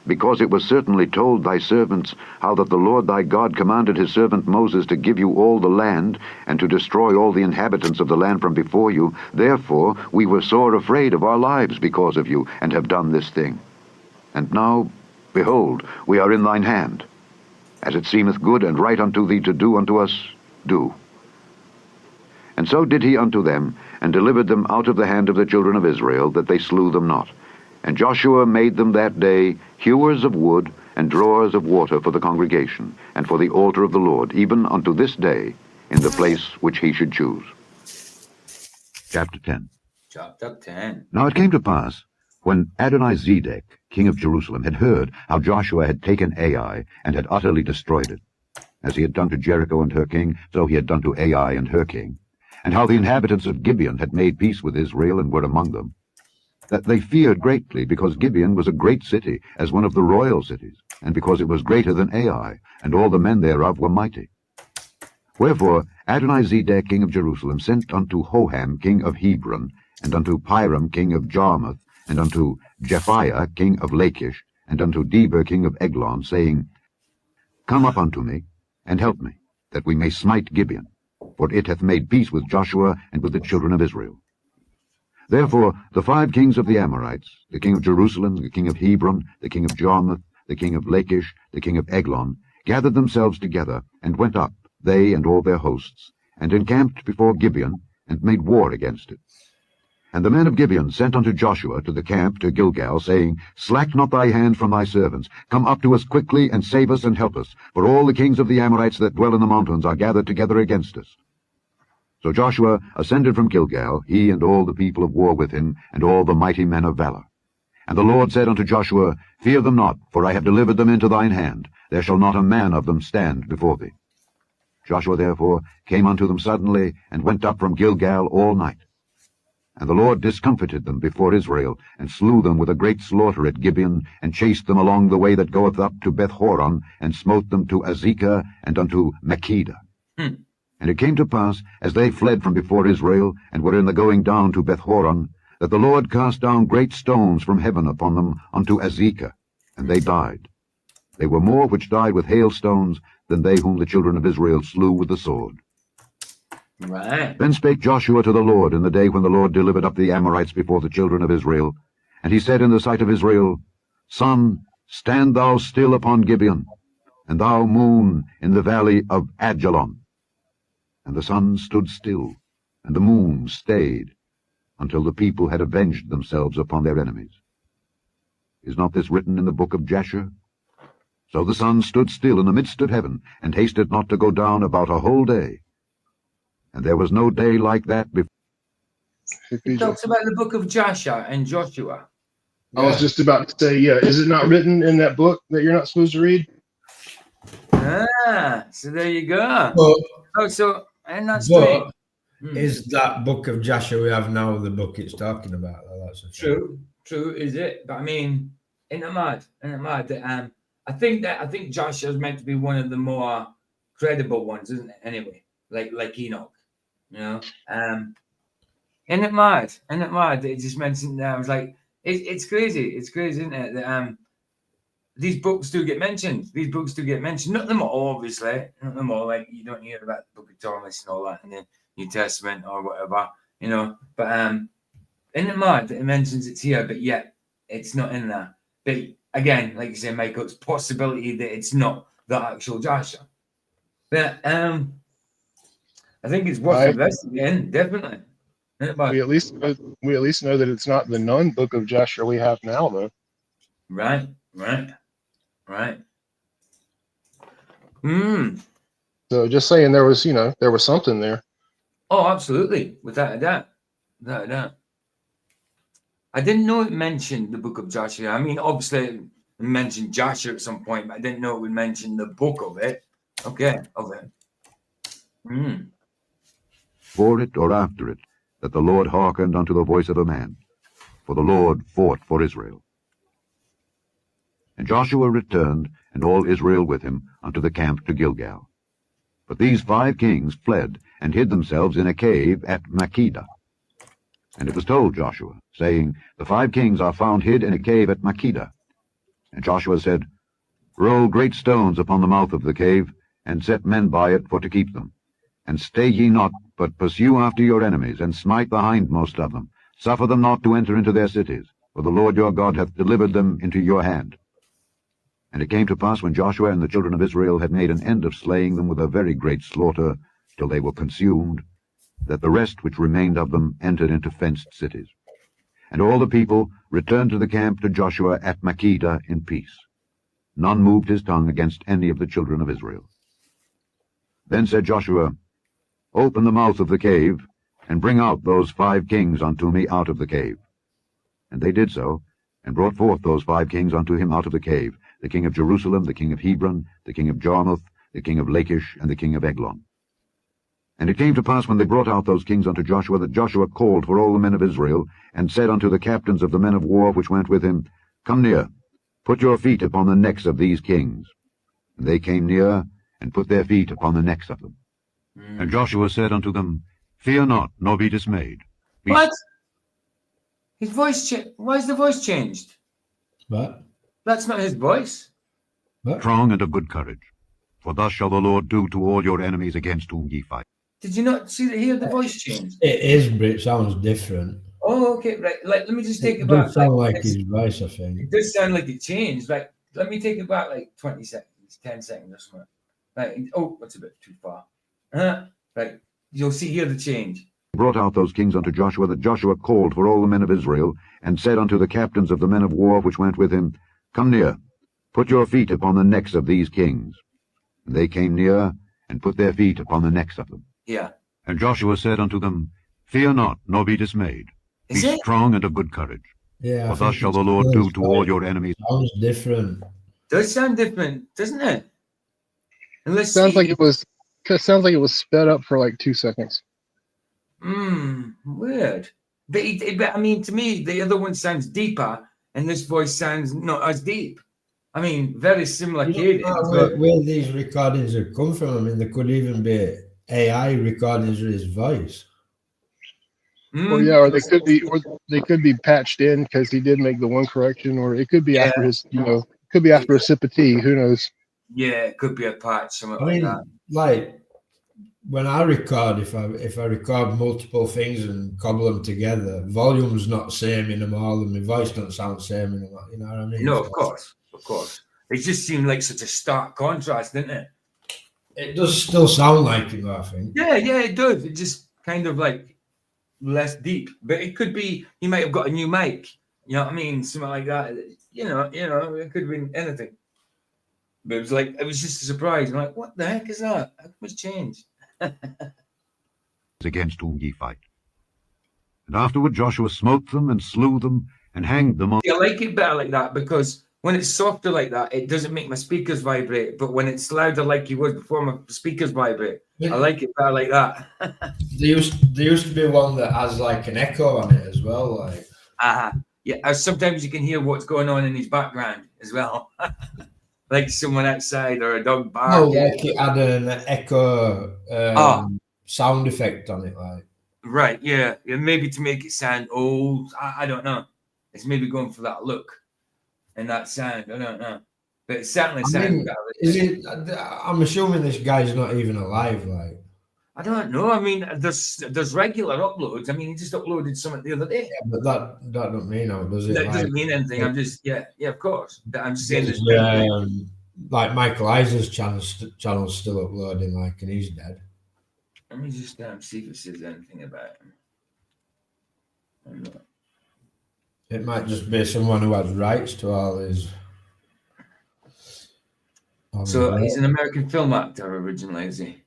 Because it was certainly told thy servants how that the Lord thy God commanded his servant Moses to give you all the land, and to destroy all the inhabitants of the land from before you, therefore we were sore afraid of our lives because of you, and have done this thing. And now, behold, we are in thine hand. As it seemeth good and right unto thee to do unto us, do. And so did he unto them, and delivered them out of the hand of the children of Israel, that they slew them not. And Joshua made them that day hewers of wood and drawers of water for the congregation, and for the altar of the Lord, even unto this day, in the place which he should choose. Chapter 10. Chapter 10. Now it came to pass, when Adonizedek, king of Jerusalem, had heard how Joshua had taken Ai, and had utterly destroyed it, as he had done to Jericho and her king, so he had done to Ai and her king, and how the inhabitants of Gibeon had made peace with Israel and were among them, that they feared greatly, because Gibeon was a great city, as one of the royal cities, and because it was greater than Ai, and all the men thereof were mighty. Wherefore Adonizedek king of Jerusalem sent unto Hoham king of Hebron, and unto Piram king of Jarmuth, and unto Japhiah king of Lachish, and unto Deber king of Eglon, saying, Come up unto me, and help me, that we may smite Gibeon, for it hath made peace with Joshua and with the children of Israel. Therefore the 5 kings of the Amorites, the king of Jerusalem, the king of Hebron, the king of Jarmuth, the king of Lachish, the king of Eglon, gathered themselves together, and went up, they and all their hosts, and encamped before Gibeon, and made war against it. And the men of Gibeon sent unto Joshua to the camp to Gilgal, saying, Slack not thy hand from thy servants. Come up to us quickly, and save us and help us, for all the kings of the Amorites that dwell in the mountains are gathered together against us. So Joshua ascended from Gilgal, he and all the people of war with him, and all the mighty men of valor. And the Lord said unto Joshua, Fear them not, for I have delivered them into thine hand. There shall not a man of them stand before thee. Joshua therefore came unto them suddenly, and went up from Gilgal all night. And the Lord discomfited them before Israel, and slew them with a great slaughter at Gibeon, and chased them along the way that goeth up to Bethhoron, and smote them to Azekah, and unto Makkedah. And it came to pass, as they fled from before Israel, and were in the going down to Bethhoron, that the Lord cast down great stones from heaven upon them unto Azekah, and they died. They were more which died with hailstones than they whom the children of Israel slew with the sword. Right. Then spake Joshua to the Lord in the day when the Lord delivered up the Amorites before the children of Israel. And he said in the sight of Israel, Sun, stand thou still upon Gibeon, and thou moon in the valley of Ajalon. And the sun stood still, and the moon stayed, until the people had avenged themselves upon their enemies. Is not this written in the book of Jasher? So the sun stood still in the midst of heaven, and hasted not to go down about a whole day. And there was no day like that before. It talks about the book of Jasher and Joshua. I was just about to say, yeah, is it not written in that book that you're not supposed to read? Ah, so there you go. And that's But strange. is that book of Joshua we have now the book it's talking about? That's true, is it? But I mean, isn't it mad? That, I think Joshua is meant to be one of the more credible ones, isn't it? Anyway, like Enoch, you know. Isn't it mad? It just mentioned that I was like, it's crazy. It's crazy, isn't it? That these books do get mentioned. These books do get mentioned. Not them all, obviously. Not them all. Like, you don't hear about the Book of Thomas and all that in the New Testament or whatever, you know. But in the mod, it mentions it's here, but yet it's not in there. But again, like you say, Michael, it's possibility that it's not the actual Joshua. But I think it's worth investigating, definitely. We at least know that it's not the non-book of Joshua we have now, though. Right. So just saying, there was something there. Oh, absolutely, without a doubt. I didn't know it mentioned the book of Joshua. I mean, obviously it mentioned Joshua at some point, but I didn't know it would mention the book of it. Okay, of it. For it or after it, that the Lord hearkened unto the voice of a man, for the Lord fought for Israel. And Joshua returned, and all Israel with him, unto the camp to Gilgal. But these 5 kings fled, and hid themselves in a cave at Makkedah. And it was told Joshua, saying, The 5 kings are found hid in a cave at Makkedah. And Joshua said, Roll great stones upon the mouth of the cave, and set men by it for to keep them. And stay ye not, but pursue after your enemies, and smite the hindmost of them. Suffer them not to enter into their cities, for the Lord your God hath delivered them into your hand. And it came to pass, when Joshua and the children of Israel had made an end of slaying them with a very great slaughter, till they were consumed, that the rest which remained of them entered into fenced cities. And all the people returned to the camp to Joshua at Makkedah in peace. None moved his tongue against any of the children of Israel. Then said Joshua, Open the mouth of the cave, and bring out those 5 kings unto me out of the cave. And they did so, and brought forth those 5 kings unto him out of the cave, the king of Jerusalem, the king of Hebron, the king of Jarmuth, the king of Lachish, and the king of Eglon. And it came to pass, when they brought out those kings unto Joshua, that Joshua called for all the men of Israel, and said unto the captains of the men of war which went with him, Come near, put your feet upon the necks of these kings. And they came near, and put their feet upon the necks of them. And Joshua said unto them, Fear not, nor be dismayed. What? His voice why is the voice changed? What? That's not his voice. What? Strong and of good courage. For thus shall the Lord do to all your enemies against whom ye fight. Did you not hear the voice change? It is, but it sounds different. Oh, okay, right. Let me just take it It back. does sound like his voice, I think. It does sound like it changed. Like, let me take it back like 20 seconds, 10 seconds or something. Like, oh, that's a bit too far. Right, you'll hear the change. Brought out those kings unto Joshua, that Joshua called for all the men of Israel, and said unto the captains of the men of war which went with him, Come near, put your feet upon the necks of these kings. And they came near, and put their feet upon the necks of them. Yeah. And Joshua said unto them, Fear not, nor be dismayed. Be strong and of good courage. Yeah. For thus shall the Lord do to all your enemies. Sounds different. Does sound different, doesn't it? Unless Sounds like it was sped up for like 2 seconds. Weird. But I mean, to me, the other one sounds deeper, and this voice sounds not as deep. I mean, very similar cadence. Where these recordings have come from, I mean, there could even be AI recordings with his voice. Or yeah, or they could be patched in because he did make the one correction, or it could be after his, could be after a sip of tea. Who knows? Yeah, it could be a patch, something I mean, like that. like when I record, if I record multiple things and cobble them together, volume's not the same in them all, and my voice don't sound the same in them. You know what I mean? No, of course. It just seemed like such a stark contrast, didn't it? It does still sound like it, I think. Yeah, it does. It just kind of like less deep, but it could be he might have got a new mic. You know what I mean? Something like that. You know, it could have been anything. But it was just a surprise. I'm like, what the heck is that? How much changed? Against whom ye fight. And afterward Joshua smote them and slew them and hanged them on. I like it better like that because when it's softer like that, it doesn't make my speakers vibrate. But when it's louder like you was before, my speakers vibrate. I like it better like that. There used to be one that has like an echo on it as well. Like, yeah, sometimes you can hear what's going on in his background as well. Like someone outside or a dog barking. No, like it had an echo sound effect on it, like. Right, yeah. Maybe to make it sound old. I don't know. It's maybe going for that look and that sound. I don't know. But it certainly I sounds mean, better. is it? I'm assuming this guy's not even alive. Like, I don't know. I mean, there's regular uploads. I mean, he just uploaded something the other day. yeah, but that don't mean how does it? That Like, doesn't mean anything. I'm just yeah, of course. But I'm just saying there's like Michael Eisner's channel's still uploading, like, and he's dead. Let me just see if it says anything about him. It might just be someone who has rights to all his. So he's an American film actor originally, is he?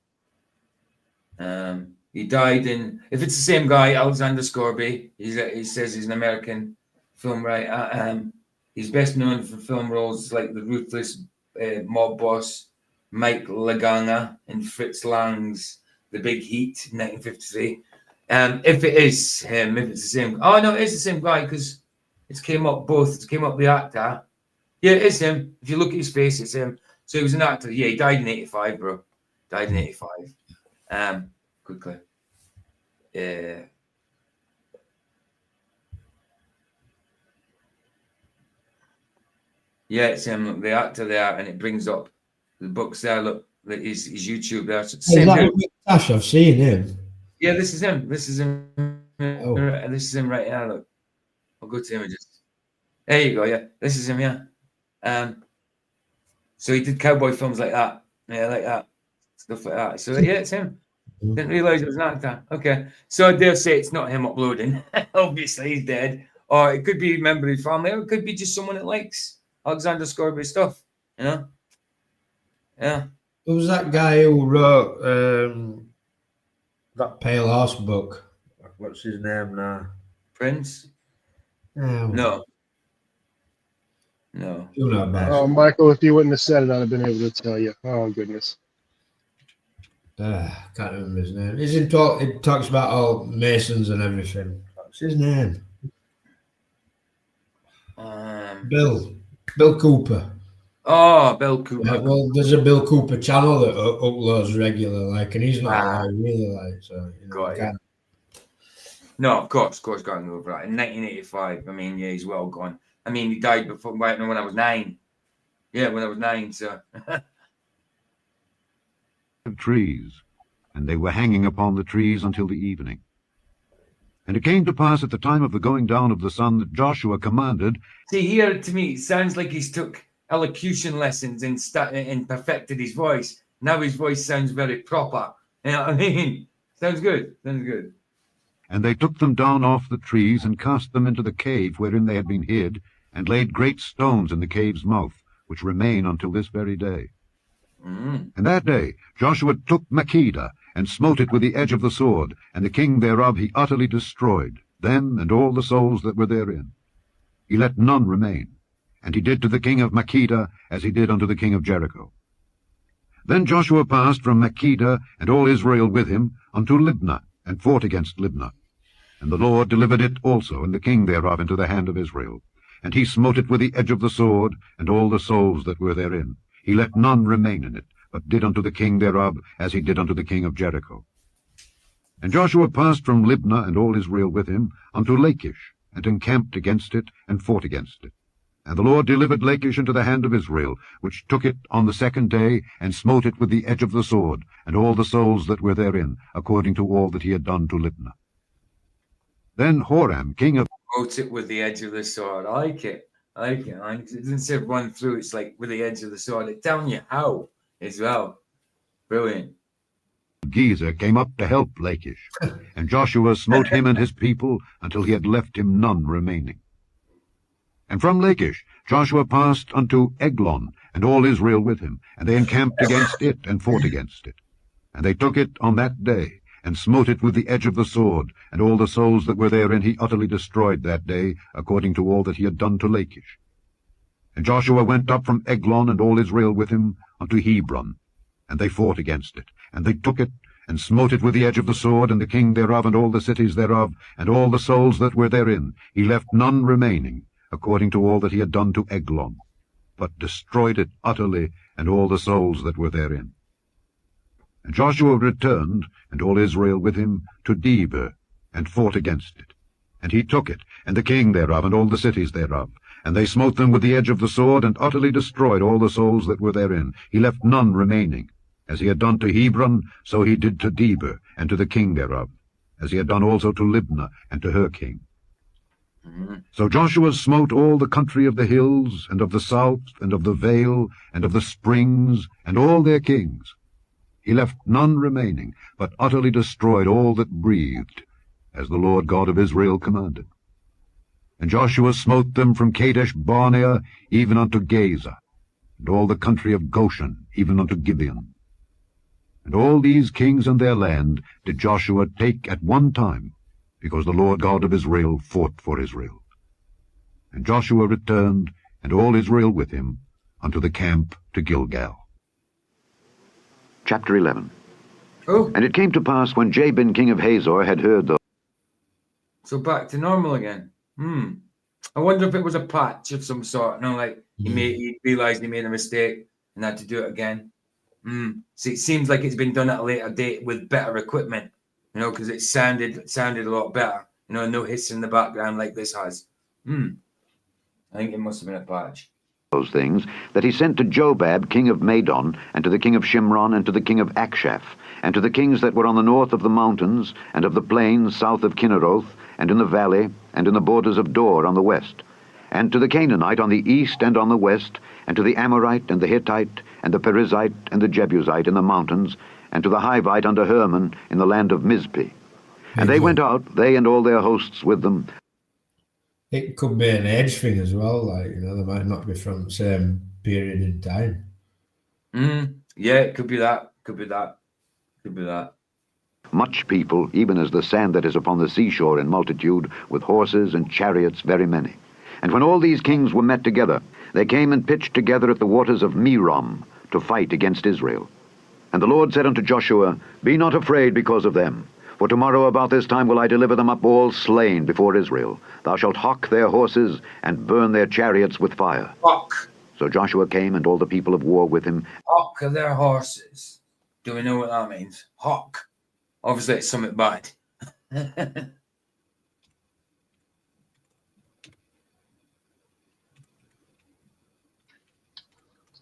He died in. If it's the same guy, Alexander Scourby, he says he's an American film writer. He's best known for film roles like the ruthless mob boss Mike Lagana in Fritz Lang's The Big Heat in 1953. If it is him, if it's the same. Oh no, it is the same guy because it came up the actor. Yeah, it is him. If you look at his face, it's him. So he was an actor. Yeah, he died in 85, bro. Died in 85. Quickly. Yeah, it's him. Look, the actor there, and it brings up the books there. Look, his YouTube there. So Tash, I've seen him. Yeah, this is him. This is him. Oh. This is him right here. Look, I'll go to images. There you go. Yeah, this is him. Yeah. So he did cowboy films like that. Yeah, like that. Stuff like that. So yeah, it's him. Didn't realize it was an actor. Okay. So I dare say it's not him uploading. Obviously, he's dead. Or it could be a member of his family, or it could be just someone that likes Alexander Scourby stuff. You know? Yeah. Who was that guy who wrote that Pale Horse book? What's his name now? Prince? Oh. No. You know about Oh, Michael, if you wouldn't have said it, I'd have been able to tell you. Oh, goodness. Can't remember his name. It talks about all Masons and everything. What's his name? Bill Cooper. Oh, Bill Cooper. Well, there's a Bill Cooper channel that uploads regular, like, and he's not alive, really, like, so. You know, No, of course, going over that. In 1985, I mean, yeah, he's well gone. I mean, he died when I was 9. Yeah, when I was 9, so. Trees, and they were hanging upon the trees until the evening. And it came to pass at the time of the going down of the sun that Joshua commanded. See, here to me, it sounds like he's took elocution lessons and perfected his voice. Now his voice sounds very proper. You know what I mean? Sounds good. And they took them down off the trees and cast them into the cave wherein they had been hid, and laid great stones in the cave's mouth, which remain until this very day. And that day Joshua took Makkedah, and smote it with the edge of the sword, and the king thereof he utterly destroyed, them and all the souls that were therein. He let none remain. And he did to the king of Makkedah as he did unto the king of Jericho. Then Joshua passed from Makkedah, and all Israel with him, unto Libnah, and fought against Libnah. And the Lord delivered it also, and the king thereof, into the hand of Israel. And he smote it with the edge of the sword, and all the souls that were therein. He let none remain in it, but did unto the king thereof as he did unto the king of Jericho. And Joshua passed from Libnah, and all Israel with him, unto Lachish, and encamped against it, and fought against it. And the Lord delivered Lachish into the hand of Israel, which took it on the second day, and smote it with the edge of the sword, and all the souls that were therein, according to all that he had done to Libnah. Then Horam, king of... Smote it with the edge of the sword. I like it. It doesn't say run through, it's like with the edge of the sword. It's telling you how as well. Brilliant. Gezer came up to help Lachish, and Joshua smote him and his people until he had left him none remaining. And from Lachish Joshua passed unto Eglon, and all Israel with him, and they encamped against it, and fought against it. And they took it on that day, and smote it with the edge of the sword, and all the souls that were therein he utterly destroyed that day, according to all that he had done to Lachish. And Joshua went up from Eglon, and all Israel with him, unto Hebron, and they fought against it. And they took it, and smote it with the edge of the sword, and the king thereof, and all the cities thereof, and all the souls that were therein. He left none remaining, according to all that he had done to Eglon, but destroyed it utterly, and all the souls that were therein. And Joshua returned, and all Israel with him, to Debir, and fought against it. And he took it, and the king thereof, and all the cities thereof. And they smote them with the edge of the sword, and utterly destroyed all the souls that were therein. He left none remaining. As he had done to Hebron, so he did to Debir, and to the king thereof, as he had done also to Libnah, and to her king. So Joshua smote all the country of the hills, and of the south, and of the vale, and of the springs, and all their kings. He left none remaining, but utterly destroyed all that breathed, as the Lord God of Israel commanded. And Joshua smote them from Kadesh Barnea even unto Gaza, and all the country of Goshen even unto Gibeon. And all these kings and their land did Joshua take at one time, because the Lord God of Israel fought for Israel. And Joshua returned, and all Israel with him, unto the camp to Gilgal. Chapter 11. Oh, And it came to pass, when Jabin king of Hazor had heard the so back to normal again. I wonder if it was a patch of some sort. No, like he realized he made a mistake and had to do it again. So it seems like it's been done at a later date with better equipment, you know, because it sounded a lot better. You know, no hits in the background like this has. I think it must have been a patch. those things that he sent to Jobab king of Madon, and to the king of Shimron, and to the king of Akshaph, and to the kings that were on the north of the mountains, and of the plains south of Kinneroth, and in the valley, and in the borders of Dor on the west, and to the Canaanite on the east and on the west, and to the Amorite, and the Hittite, and the Perizzite, and the Jebusite in the mountains, and to the Hivite under Hermon in the land of Mizpeh. And they went out, they and all their hosts with them. It could be an age thing as well, like, you know, they might not be from the same period in time. Yeah, it could be that. Much people, even as the sand that is upon the seashore in multitude, with horses and chariots very many. And when all these kings were met together, they came and pitched together at the waters of Merom to fight against Israel. And the Lord said unto Joshua, Be not afraid because of them, for tomorrow about this time will I deliver them up all slain before Israel. Thou shalt hock their horses, and burn their chariots with fire. Hock. So Joshua came, and all the people of war with him. Hock of their horses. Do we know what that means? Hock. Obviously it's something bad.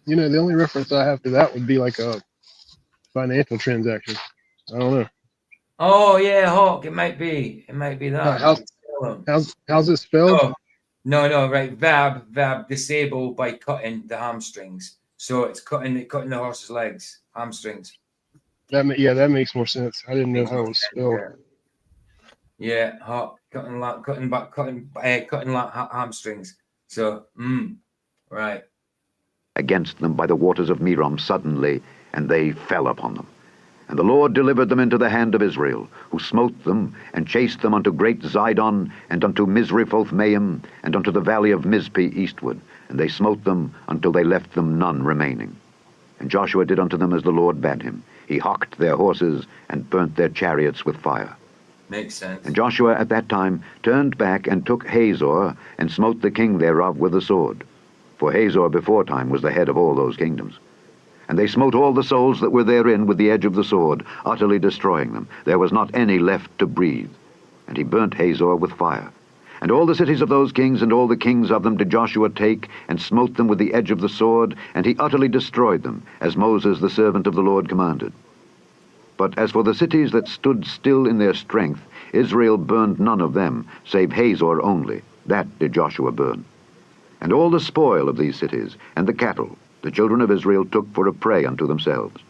You know, the only reference I have to that would be like a financial transaction. I don't know. Oh yeah, hawk. It might be that. How's it spelled? Oh, no, right. Vab disable by cutting the hamstrings. So it's cutting the horse's legs, hamstrings. That makes more sense. I didn't know how it was spelled. Yeah, hawk, cutting hamstrings. So, right. Against them by the waters of Merom suddenly, and they fell upon them. And the Lord delivered them into the hand of Israel, who smote them, and chased them unto great Zidon, and unto Misrephoth-maim, and unto the valley of Mizpeh eastward. And they smote them until they left them none remaining. And Joshua did unto them as the Lord bade him. He hocked their horses, and burnt their chariots with fire. Makes sense. And Joshua at that time turned back, and took Hazor, and smote the king thereof with the sword. For Hazor before time was the head of all those kingdoms. And they smote all the souls that were therein with the edge of the sword, utterly destroying them. There was not any left to breathe. And he burnt Hazor with fire. And all the cities of those kings and all the kings of them did Joshua take, and smote them with the edge of the sword, and he utterly destroyed them, as Moses the servant of the Lord commanded. But as for the cities that stood still in their strength, Israel burned none of them, save Hazor only. That did Joshua burn. And all the spoil of these cities, and the cattle, the children of Israel took for a prey unto themselves.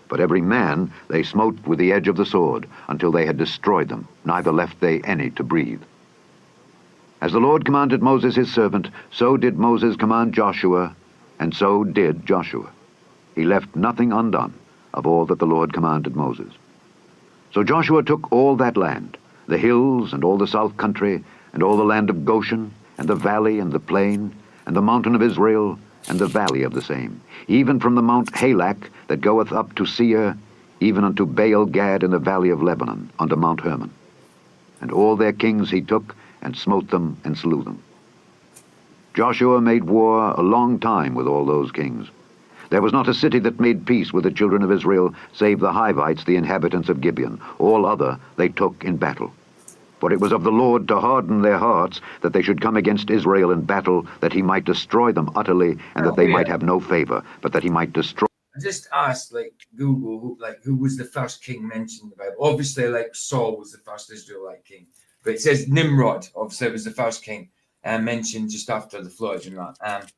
But every man they smote with the edge of the sword, until they had destroyed them, neither left they any to breathe. As the Lord commanded Moses his servant, so did Moses command Joshua, and so did Joshua. He left nothing undone of all that the Lord commanded Moses. So Joshua took all that land, the hills, and all the south country, and all the land of Goshen, and the valley, and the plain, and the mountain of Israel, and the valley of the same, even from the Mount Halak that goeth up to Seir, even unto Baal-Gad in the valley of Lebanon, unto Mount Hermon. And all their kings he took, and smote them, and slew them. Joshua made war a long time with all those kings. There was not a city that made peace with the children of Israel, save the Hivites, the inhabitants of Gibeon. All other they took in battle. For it was of the Lord to harden their hearts, that they should come against Israel in battle, that he might destroy them utterly, and that they might have no favor, but that he might destroy. I just asked, like, Google, like, who was the first king mentioned in the Bible? Obviously, like, Saul was the first Israelite king. But it says Nimrod, obviously, was the first king mentioned just after the flood and that.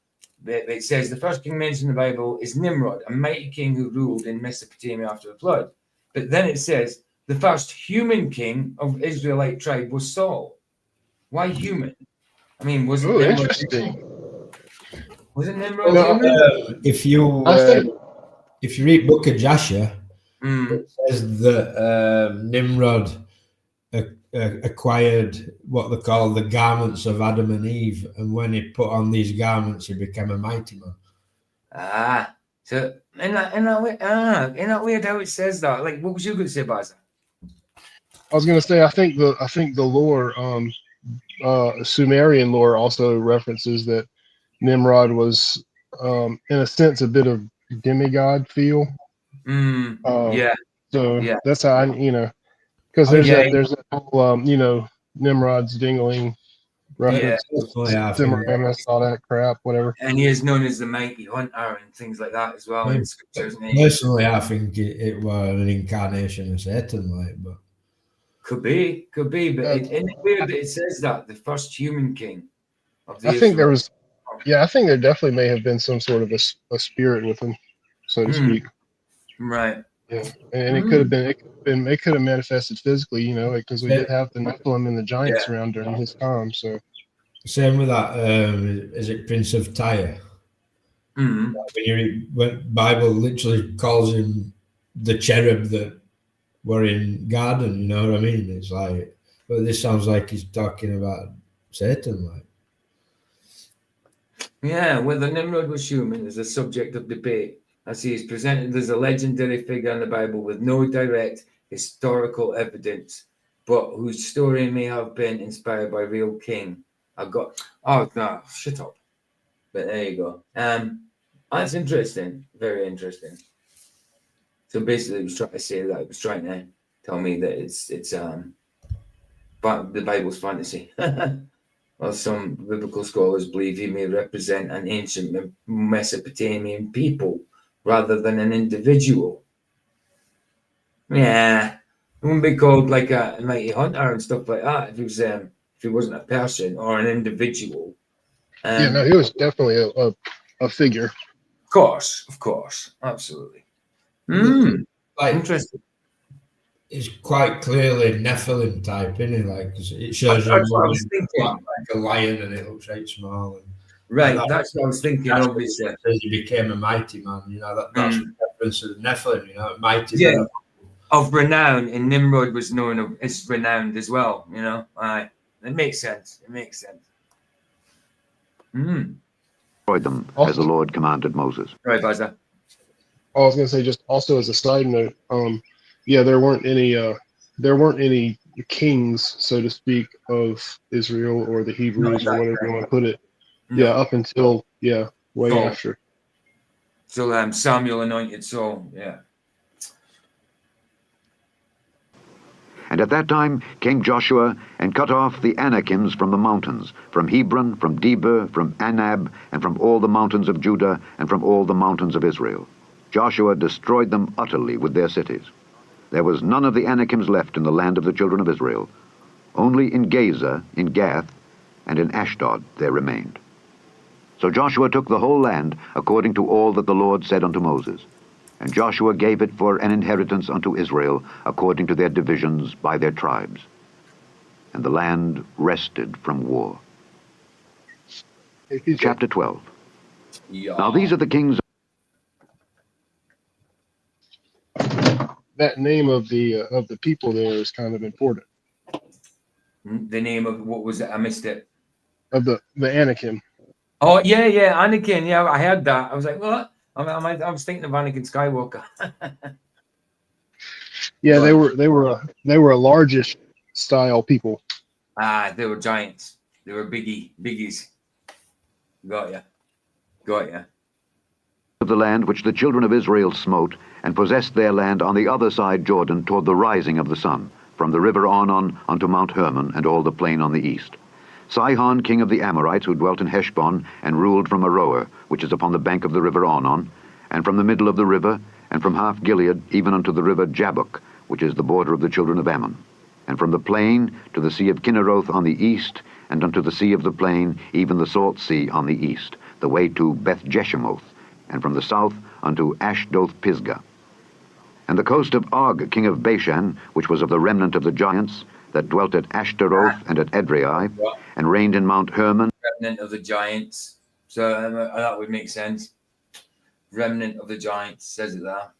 But it says the first king mentioned in the Bible is Nimrod, a mighty king who ruled in Mesopotamia after the flood. But then it says the first human king of Israelite tribe was Saul. Why human? I mean, wasn't Nimrod interesting. Wasn't Nimrod No, human? If you read Book of Joshua, it says that Nimrod acquired what they call the garments of Adam and Eve, and when he put on these garments, he became a mighty man. So in that weird how it says that. Like, what was you going to say, Baza? I was going to say I think the lore, Sumerian lore, also references that Nimrod was, in a sense, a bit of demigod feel. Yeah. So Yeah. that's how because there's that whole Nimrod's dingling reference, Semiramis, all that crap, whatever. And he is known as the mighty hunter and things like that as well in scriptures. Personally, I think it was an incarnation of Satan, like, but could be, but in the weird that it says that the first human king of the I think there was, I think there definitely may have been some sort of a spirit with him, so to speak. Right. Yeah, and it could have manifested physically, because we did have the Nephilim and the giants around during his time. So same with that. Is it Prince of Tyre? When Bible literally calls him the cherub that were in garden. You know what I mean? It's like, but this sounds like he's talking about Satan, like. Yeah, whether Nimrod was human is a subject of debate, as he is presented as a legendary figure in the Bible with no direct historical evidence, but whose story may have been inspired by a real king. Shut up. But there you go. That's interesting. Very interesting. So basically, it was trying to say that it was trying to tell me that it's but the Bible's fantasy. Well, some biblical scholars believe he may represent an ancient Mesopotamian people rather than an individual. Yeah, it wouldn't be called like a mighty hunter and stuff like that if he wasn't a person or an individual. He was definitely a figure. Of course, absolutely. Like, interesting. It's quite clearly Nephilim type, isn't it? Like, cause it shows you like a lion and it looks right small. That's what I was thinking. Obviously, as he became a mighty man, that's the reference to the Nephilim. Mighty. Yeah, of renown, and Nimrod was known as renowned as well. It makes sense. Destroyed them as the Lord commanded Moses. Right, Baza. I was going to say, just also as a side note, there weren't any kings, so to speak, of Israel or the Hebrews or whatever you want to put it. No. Yeah, up until way Saul. After. So Samuel anointed Saul. Yeah. And at that time came Joshua and cut off the Anakims from the mountains, from Hebron, from Debir, from Anab, and from all the mountains of Judah, and from all the mountains of Israel. Joshua destroyed them utterly with their cities. There was none of the Anakims left in the land of the children of Israel. Only in Gaza, in Gath, and in Ashdod there remained. So Joshua took the whole land according to all that the Lord said unto Moses. And Joshua gave it for an inheritance unto Israel according to their divisions by their tribes. And the land rested from war. Chapter 12. Yeah. Now these are the kings. That name of the people there is kind of important. The name of what was it? I missed it. Of the Anakim. Oh yeah, Anakin. Yeah, I heard that. I was like, what? I was thinking of Anakin Skywalker. Yeah, they were a largish style people. They were giants. They were biggies. Got ya. Of the land which the children of Israel smote, and possessed their land on the other side Jordan toward the rising of the sun, from the river Arnon unto Mount Hermon, and all the plain on the east. Sihon, king of the Amorites, who dwelt in Heshbon, and ruled from Aroer, which is upon the bank of the river Arnon, and from the middle of the river, and from half Gilead, even unto the river Jabbok, which is the border of the children of Ammon, and from the plain to the sea of Kinneroth on the east, and unto the sea of the plain, even the salt sea on the east, the way to Beth Jeshemoth, and from the south unto Ashdoth Pisgah. And the coast of Og, king of Bashan, which was of the remnant of the giants, that dwelt at Ashtaroth and at Edrei, and reigned in Mount Hermon. Remnant of the giants. So that would make sense. Remnant of the giants, says it there.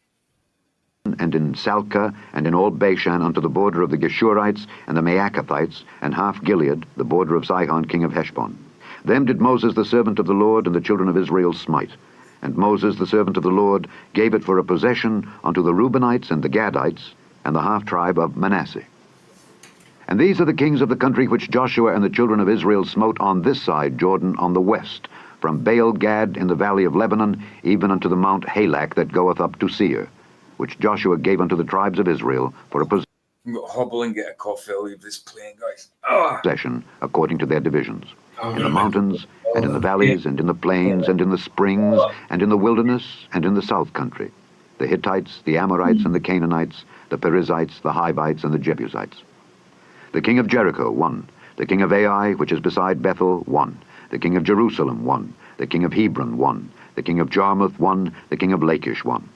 And in Salcah, and in all Bashan, unto the border of the Geshurites and the Maacathites, and half Gilead, the border of Sihon, king of Heshbon. Them did Moses the servant of the Lord and the children of Israel smite. And Moses the servant of the Lord gave it for a possession unto the Reubenites and the Gadites, and the half-tribe of Manasseh. And these are the kings of the country which Joshua and the children of Israel smote on this side Jordan on the west, from Baal-Gad in the valley of Lebanon, even unto the Mount Halak that goeth up to Seir, which Joshua gave unto the tribes of Israel for a possession. I'm going to hobble and get a coffee. I'll leave this playing, guys. Possession according to their divisions, in the mountains, and in the valleys, and in the plains, and in the springs, and in the wilderness, and in the south country, the Hittites, the Amorites, and the Canaanites, the Perizzites, the Hivites, and the Jebusites. The king of Jericho, 1. The king of Ai, which is beside Bethel, 1. The king of Jerusalem, 1. The king of Hebron, 1. The king of Jarmuth, 1. The king of Lachish, 1.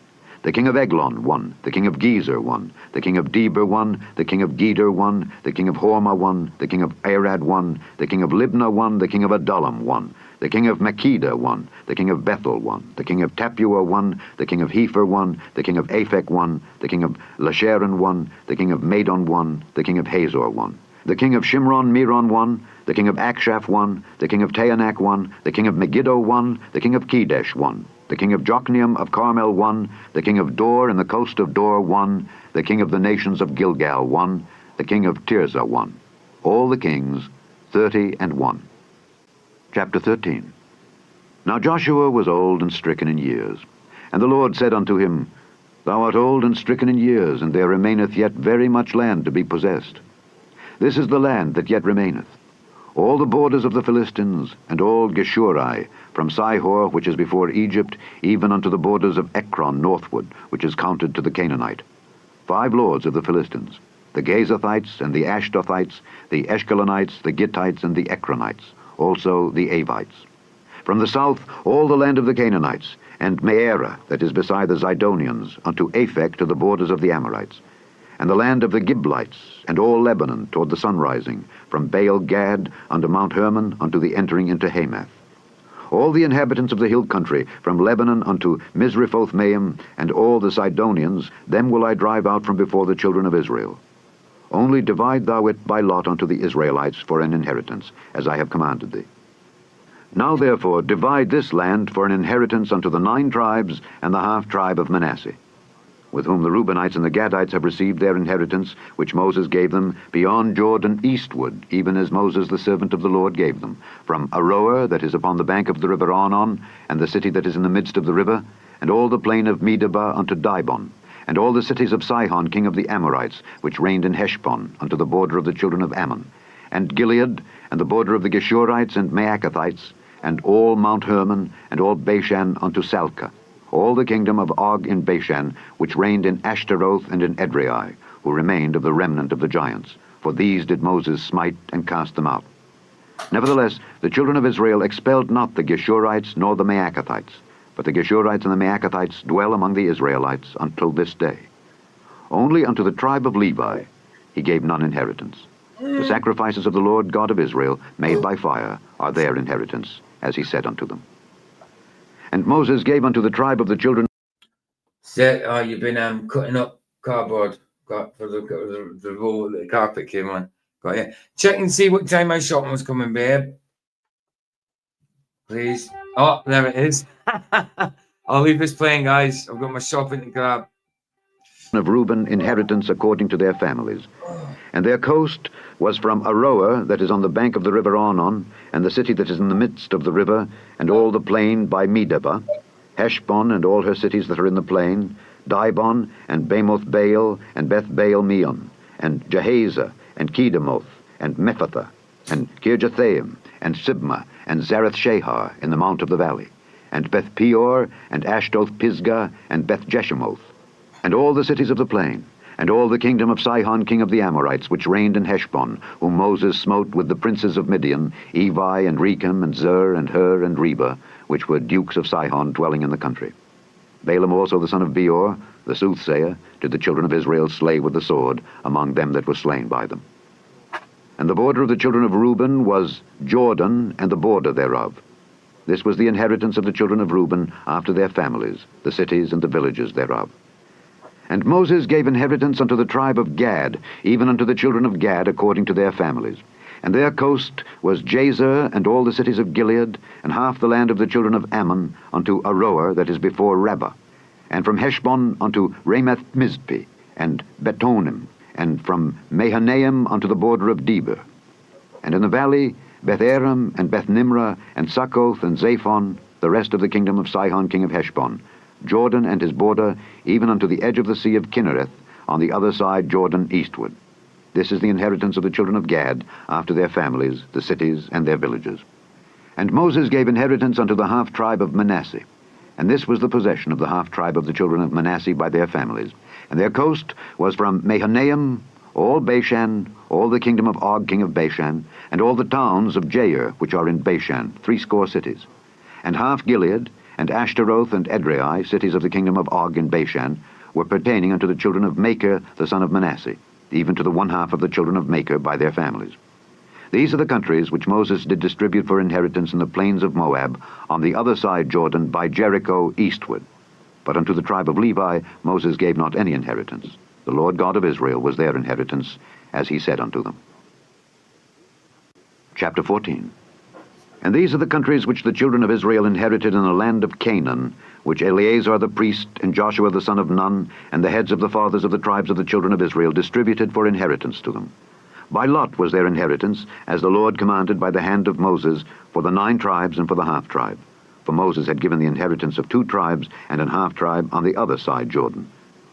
The king of Eglon, 1. The king of Gezer, 1. The king of Deber, 1. The king of Geder, 1. The king of Hormah, 1. The king of Arad, 1. The king of Libnah, 1. The king of Adullam, 1. The king of Makkedah, 1. The king of Bethel, 1. The king of Tappuah, 1. The king of Hepher, 1. The king of Aphek, 1. The king of Lasharon, 1. The king of Madon, 1. The king of Hazor, 1. The king of Shimron, Meron, 1. The king of Akshaph, 1. The king of Taanach, 1. The king of Megiddo, 1. The king of Kedesh, 1. The king of Jokneam of Carmel, 1. The king of Dor and the coast of Dor, 1. The king of the nations of Gilgal, 1. The king of Tirzah, 1. All the kings, 30 1. Chapter 13. Now Joshua was old and stricken in years. And the Lord said unto him, Thou art old and stricken in years, and there remaineth yet very much land to be possessed. This is the land that yet remaineth, all the borders of the Philistines, and all Geshuri, from Sihor, which is before Egypt, even unto the borders of Ekron northward, which is counted to the Canaanite. 5 lords of the Philistines, the Gazathites, and the Ashdothites, the Eshkelonites, the Gittites, and the Ekronites, also the Avites. From the south, all the land of the Canaanites, and Meerah, that is beside the Zidonians, unto Aphek to the borders of the Amorites, and the land of the Giblites, and all Lebanon toward the sunrising, from Baal-Gad unto Mount Hermon, unto the entering into Hamath. All the inhabitants of the hill country, from Lebanon unto Misrephoth-Maim, and all the Sidonians, them will I drive out from before the children of Israel. Only divide thou it by lot unto the Israelites for an inheritance, as I have commanded thee. Now therefore divide this land for an inheritance unto the 9 tribes and the half-tribe of Manasseh, with whom the Reubenites and the Gadites have received their inheritance, which Moses gave them, beyond Jordan eastward, even as Moses the servant of the Lord gave them, from Aroer, that is upon the bank of the river Arnon, and the city that is in the midst of the river, and all the plain of Medeba unto Dibon, and all the cities of Sihon king of the Amorites, which reigned in Heshbon, unto the border of the children of Ammon, and Gilead, and the border of the Geshurites and Maacathites, and all Mount Hermon, and all Bashan unto Salcah, all the kingdom of Og in Bashan, which reigned in Ashtaroth and in Edrei, who remained of the remnant of the giants. For these did Moses smite and cast them out. Nevertheless, the children of Israel expelled not the Geshurites nor the Maacathites, but the Geshurites and the Maacathites dwell among the Israelites until this day. Only unto the tribe of Levi he gave none inheritance. The sacrifices of the Lord God of Israel, made by fire, are their inheritance, as he said unto them. And Moses gave unto the tribe of the children. You've been cutting up cardboard for the roll that the carpet came on. Got it. Check and see what time my shopping was coming, babe. Please. Oh, there it is. I'll leave this playing, guys. I've got my shopping to grab. Of Reuben, inheritance according to their families. And their coast was from Aroer, that is on the bank of the river Arnon, and the city that is in the midst of the river, and all the plain by Medeba, Heshbon and all her cities that are in the plain, Dibon, and Bamoth Baal, and Beth Baal Meon, and Jahaza, and Kedemoth, and Mephathah, and Kirjathaim, and Sibmah, and Zareth-Shahar in the mount of the valley, and Beth-peor, and Ashdoth-Pisgah, and Beth-Jeshemoth, and all the cities of the plain, and all the kingdom of Sihon king of the Amorites, which reigned in Heshbon, whom Moses smote with the princes of Midian, Evi, and Rechem, and Zur, and Hur, and Reba, which were dukes of Sihon dwelling in the country. Balaam also the son of Beor, the soothsayer, did the children of Israel slay with the sword among them that were slain by them. And the border of the children of Reuben was Jordan, and the border thereof. This was the inheritance of the children of Reuben after their families, the cities and the villages thereof. And Moses gave inheritance unto the tribe of Gad, even unto the children of Gad according to their families. And their coast was Jazer, and all the cities of Gilead, and half the land of the children of Ammon, unto Aroer, that is before Rabbah, and from Heshbon unto Ramath-Mizpeh, and Betonim, and from Mahanaim unto the border of Debir. And in the valley, Beth-aram, and Beth-nimrah, and Succoth, and Zaphon, the rest of the kingdom of Sihon king of Heshbon, Jordan and his border, even unto the edge of the sea of Kinnereth, on the other side Jordan eastward. This is the inheritance of the children of Gad, after their families, the cities, and their villages. And Moses gave inheritance unto the half-tribe of Manasseh. And this was the possession of the half-tribe of the children of Manasseh by their families. And their coast was from Mahanaim, all Bashan, all the kingdom of Og king of Bashan, and all the towns of Jair, which are in Bashan, 80 cities. And half Gilead, and Ashtaroth, and Edrei, cities of the kingdom of Og in Bashan, were pertaining unto the children of Machir, the son of Manasseh, even to the 1/2 of the children of Machir by their families. These are the countries which Moses did distribute for inheritance in the plains of Moab, on the other side Jordan, by Jericho eastward. But unto the tribe of Levi Moses gave not any inheritance. The Lord God of Israel was their inheritance, as he said unto them. Chapter 14. And these are the countries which the children of Israel inherited in the land of Canaan, which Eleazar the priest, and Joshua the son of Nun, and the heads of the fathers of the tribes of the children of Israel distributed for inheritance to them. By lot was their inheritance, as the Lord commanded by the hand of Moses, for the 9 tribes and for the half-tribe. For Moses had given the inheritance of 2 tribes and an half-tribe on the other side Jordan.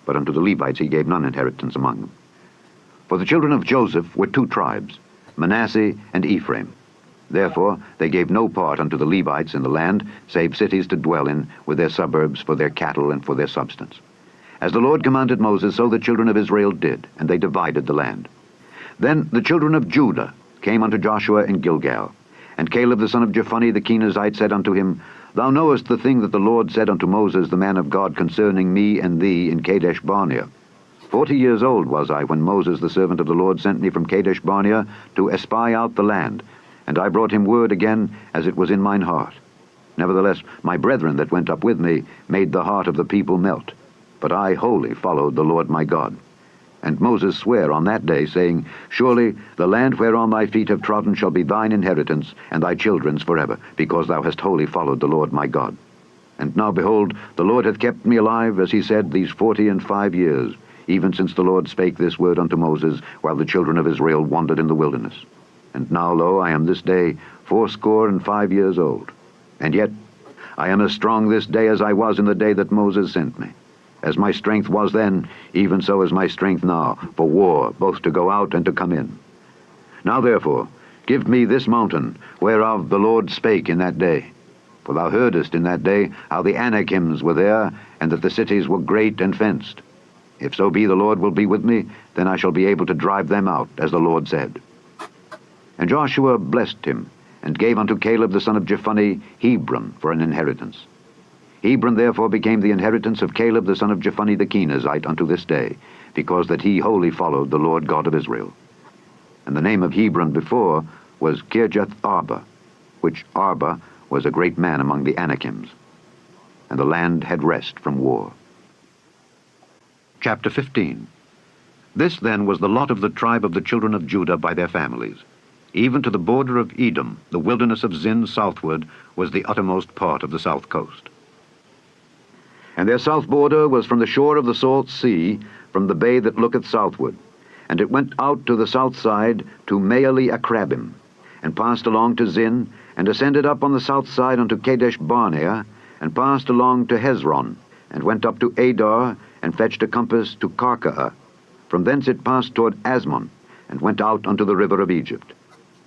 But unto the Levites he gave none inheritance among them. For the children of Joseph were 2 tribes, Manasseh and Ephraim. Therefore they gave no part unto the Levites in the land, save cities to dwell in, with their suburbs for their cattle and for their substance. As the Lord commanded Moses, so the children of Israel did, and they divided the land. Then the children of Judah came unto Joshua in Gilgal. And Caleb the son of Jephunneh the Kenizzite said unto him, Thou knowest the thing that the Lord said unto Moses the man of God concerning me and thee in Kadesh Barnea. 40 years old was I when Moses the servant of the Lord sent me from Kadesh Barnea to espy out the land, and I brought him word again as it was in mine heart. Nevertheless my brethren that went up with me made the heart of the people melt, but I wholly followed the Lord my God. And Moses sware on that day, saying, Surely the land whereon thy feet have trodden shall be thine inheritance, and thy children's forever, because thou hast wholly followed the Lord my God. And now, behold, the Lord hath kept me alive, as he said, these 45 years, even since the Lord spake this word unto Moses, while the children of Israel wandered in the wilderness. And now, lo, I am this day 85 years old. And yet I am as strong this day as I was in the day that Moses sent me. As my strength was then, even so is my strength now, for war, both to go out and to come in. Now therefore, give me this mountain, whereof the Lord spake in that day. For thou heardest in that day how the Anakims were there, and that the cities were great and fenced. If so be the Lord will be with me, then I shall be able to drive them out, as the Lord said. And Joshua blessed him, and gave unto Caleb the son of Jephunneh Hebron for an inheritance. Hebron therefore became the inheritance of Caleb the son of Jephunneh the Kenizzite unto this day, because that he wholly followed the Lord God of Israel. And the name of Hebron before was Kirjath-Arba, which Arba was a great man among the Anakims. And the land had rest from war. Chapter 15. This then was the lot of the tribe of the children of Judah by their families. Even to the border of Edom, the wilderness of Zin southward, was the uttermost part of the south coast. And their south border was from the shore of the salt sea, from the bay that looketh southward. And it went out to the south side to Maale-Akrabim, and passed along to Zin, and ascended up on the south side unto Kadesh Barnea, and passed along to Hezron, and went up to Adar, and fetched a compass to Karkaa. From thence it passed toward Asmon, and went out unto the river of Egypt.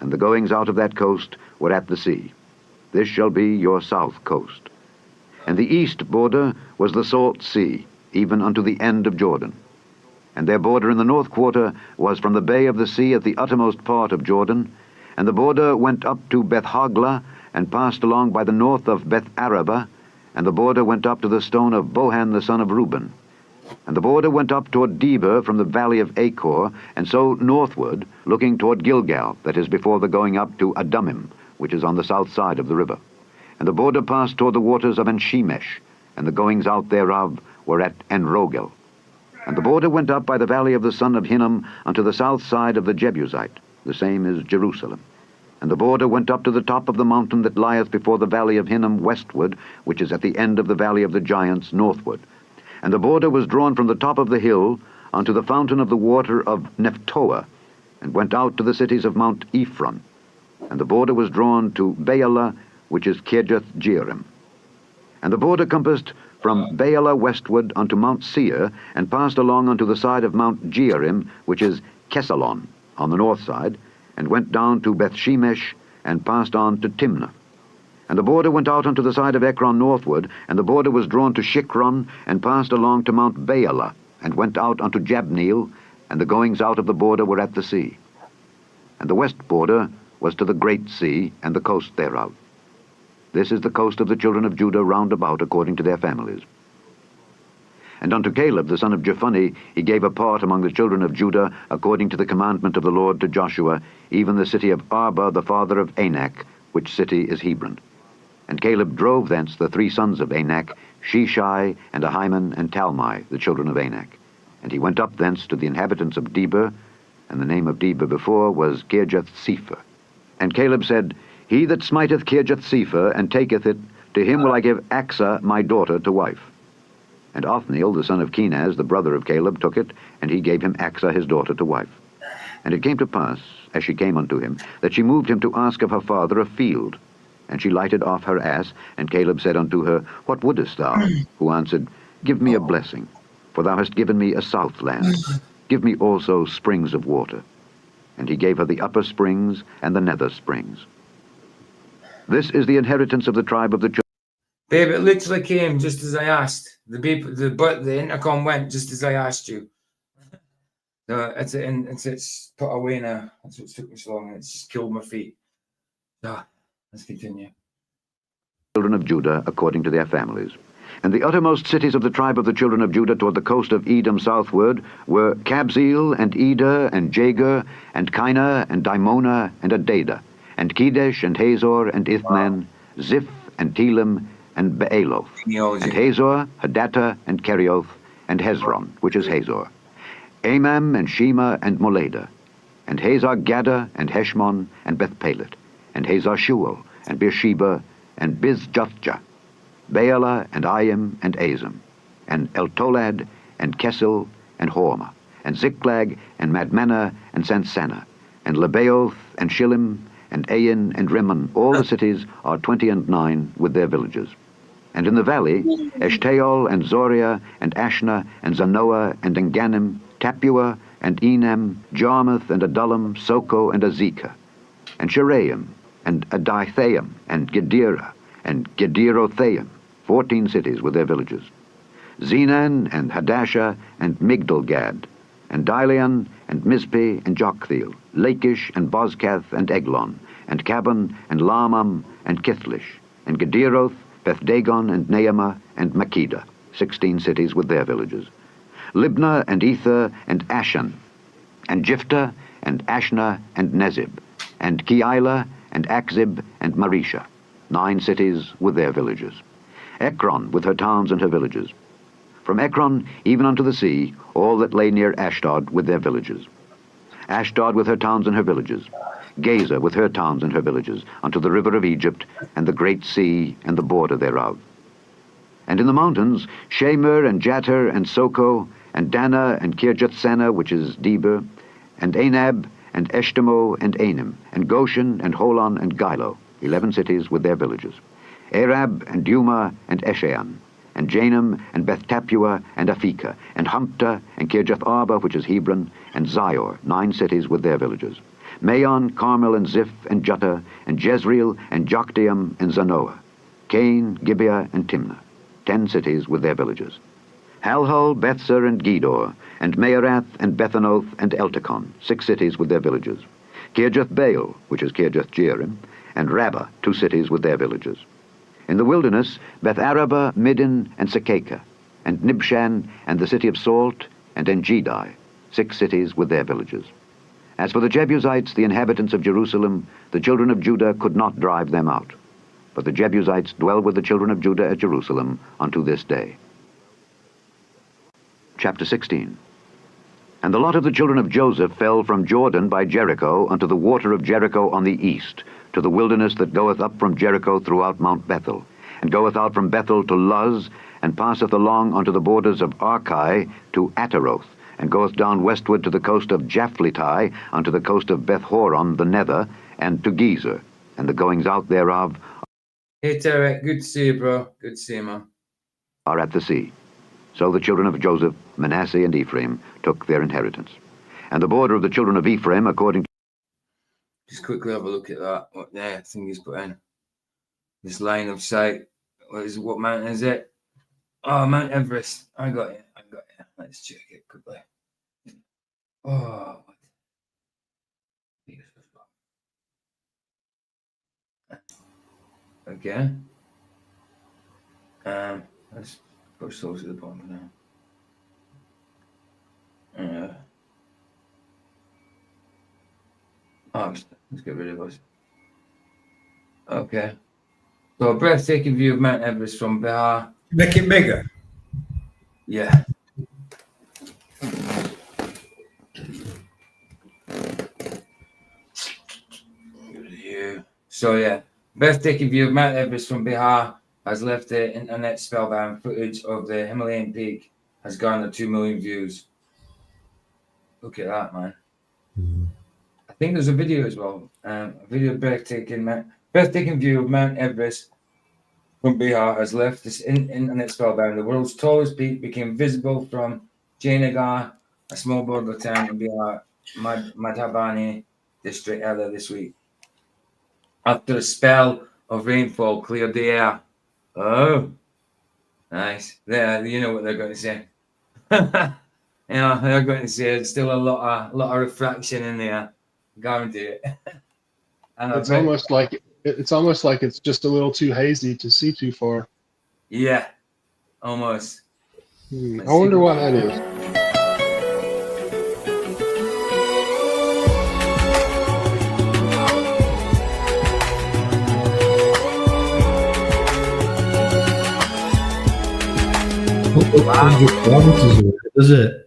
And the goings out of that coast were at the sea. This shall be your south coast. And the east border was the salt sea, even unto the end of Jordan. And their border in the north quarter was from the bay of the sea at the uttermost part of Jordan, and the border went up to Beth-hoglah, and passed along by the north of Beth-arabah, and the border went up to the stone of Bohan the son of Reuben. And the border went up toward Debir from the valley of Achor, and so northward, looking toward Gilgal, that is before the going up to Adumim, which is on the south side of the river. And the border passed toward the waters of En-shemesh, and the goings out thereof were at En-rogel. And the border went up by the valley of the son of Hinnom unto the south side of the Jebusite, the same is Jerusalem. And the border went up to the top of the mountain that lieth before the valley of Hinnom westward, which is at the end of the valley of the giants northward. And the border was drawn from the top of the hill unto the fountain of the water of Nephtoah, and went out to the cities of Mount Ephron. And the border was drawn to Baalah, which is Kirjath-jearim. And the border compassed from Baalah westward unto Mount Seir, and passed along unto the side of Mount Jearim, which is Kesalon, on the north side, and went down to Beth-shemesh, and passed on to Timnah. And the border went out unto the side of Ekron northward, and the border was drawn to Shikron, and passed along to Mount Baalah, and went out unto Jabneel, and the goings out of the border were at the sea. And the west border was to the great sea, and the coast thereof. This is the coast of the children of Judah round about according to their families. And unto Caleb the son of Jephunneh he gave a part among the children of Judah according to the commandment of the Lord to Joshua, even the city of Arba the father of Anak, which city is Hebron. And Caleb drove thence the 3 sons of Anak, Sheshai, and Ahiman, and Talmai, the children of Anak. And he went up thence to the inhabitants of Debir, and the name of Debir before was Kirjath-sepher. And Caleb said, He that smiteth Kirjath-sepher, and taketh it, to him will I give Achsah my daughter to wife. And Othniel the son of Kenaz, the brother of Caleb, took it, and he gave him Achsah his daughter to wife. And it came to pass, as she came unto him, that she moved him to ask of her father a field. And she lighted off her ass, and Caleb said unto her, What wouldest thou? Who answered, Give me a blessing, for thou hast given me a south land. Give me also springs of water. And he gave her the upper springs and the nether springs. This is the inheritance of the tribe of the children. Babe, it literally came just as I asked. The intercom went just as I asked you. No, it's put away now. That's what took me so long. It's just killed my feet. Let's continue. Children of Judah according to their families. And the uttermost cities of the tribe of the children of Judah toward the coast of Edom southward were Kabzeel, and Eder, and Jagur, and Kinah, and Dimona, and Adada, and Kedesh, and Hazor, and Ithnan, Ziph, and Telem, and Baaloth, and Hazor, Hadattah, and Kerioth, and Hezron, which is Hazor, Amam, and Shema, and Molada, and Hazar-Gaddah, and Heshmon, and Beth-pelet, and Hazar-shual, and Beersheba, and Bizjothjah, Baalah, and Ayim, and Azim, and Eltolad, and Kesel, and Hormah, and Ziklag, and Madmenah, and Sansannah, and Lebaoth, and Shillim, and Ain, and Rimmon. All the cities are 29 with their villages. And in the valley, Eshtaol, and Zoria, and Ashna, and Zanoah, and Enganim, Tapua, and Enam, Jarmuth, and Adullam, Soko, and Azekah, and Sheraim, and Adithaim, and Gedera, and Gederothaim, 14 cities with their villages. Zenan, and Hadashah, and Migdalgad, and Dilean, and Mizpeh, and Joktheel, Lachish, and Bozkath, and Eglon, and Cabon, and Lamam, and Kithlish, and Gederoth, Beth-dagon, and Naamah, and Makkedah, 16 cities with their villages. Libnah, and Ether, and Ashan, and Jiphthah, and Ashna, and Nezib, and Keilah, and Akzib, and Marisha, 9 cities with their villages. Ekron with her towns and her villages. From Ekron even unto the sea, all that lay near Ashdod with their villages. Ashdod with her towns and her villages. Gaza with her towns and her villages, unto the river of Egypt, and the great sea, and the border thereof. And in the mountains, Shemer, and Jatir, and Soko, and Dana, and Kirjath-sanah, which is Debir, and Anab, and Eshtemoh, and Anim, and Goshen, and Holon, and Gilo, 11 cities with their villages. Arab, and Duma, and Eshean, and Janum, and Beth Tapua, and Aphekah, and Humpta, and Kirjath Arba, which is Hebron, and Zior, 9 cities with their villages. Maon, Carmel, and Ziph, and Jutah, and Jezreel, and Jokdeam, and Zanoah. Cain, Gibeah, and Timnah, 10 cities with their villages. Halhul, Bethzer, and Gedor, and Maarath, and Bethanoth, and Eltekon, 6 cities with their villages. Kirjath Baal, which is Kirjath Jearim, and Rabbah, 2 cities with their villages. In the wilderness, Beth Araba, Middin, and Sekeka, and Nibshan, and the city of Salt, and Engedi, 6 cities with their villages. As for the Jebusites, the inhabitants of Jerusalem, the children of Judah could not drive them out. But the Jebusites dwell with the children of Judah at Jerusalem unto this day. Chapter 16. And the lot of the children of Joseph fell from Jordan by Jericho unto the water of Jericho on the east, to the wilderness that goeth up from Jericho throughout Mount Bethel, and goeth out from Bethel to Luz, and passeth along unto the borders of Archai to Ataroth, and goeth down westward to the coast of Japhletai, unto the coast of Beth-horon the nether, and to Gezer, and the goings out thereof Hey, Tarek, good to see you, bro. Good to see you, man. are at the sea. So the children of Joseph, Manasseh, and Ephraim took their inheritance. And the border of the children of Ephraim, according to... Just quickly have a look at that. What there? I think he's put in this line of sight. What mountain is it? Oh, Mount Everest. I got it. Let's check it quickly. Oh, what? Okay. Let's push those to the bottom now. Let's get rid of those. Okay. So a breathtaking view of Mount Everest from Bihar. Make it bigger. Yeah. So yeah, breathtaking view of Mount Everest from Bihar has left the internet spellbound. Footage of the Himalayan peak has garnered 2 million views. Look at that, man. I think there's a video as well. A video of breathtaking view of Mount Everest from Bihar has left this internet spellbound. The world's tallest peak became visible from Jainagar, a small border town in Bihar, Madhubani district earlier this week. After a spell of rainfall cleared the air. Oh, nice. There, you know what they're going to say. They're going to say there's still a lot of refraction in there. Guarantee it. It's almost like it's just a little too hazy to see too far. Yeah, almost. I wonder why that is. Wow. 200 kilometers away, does it?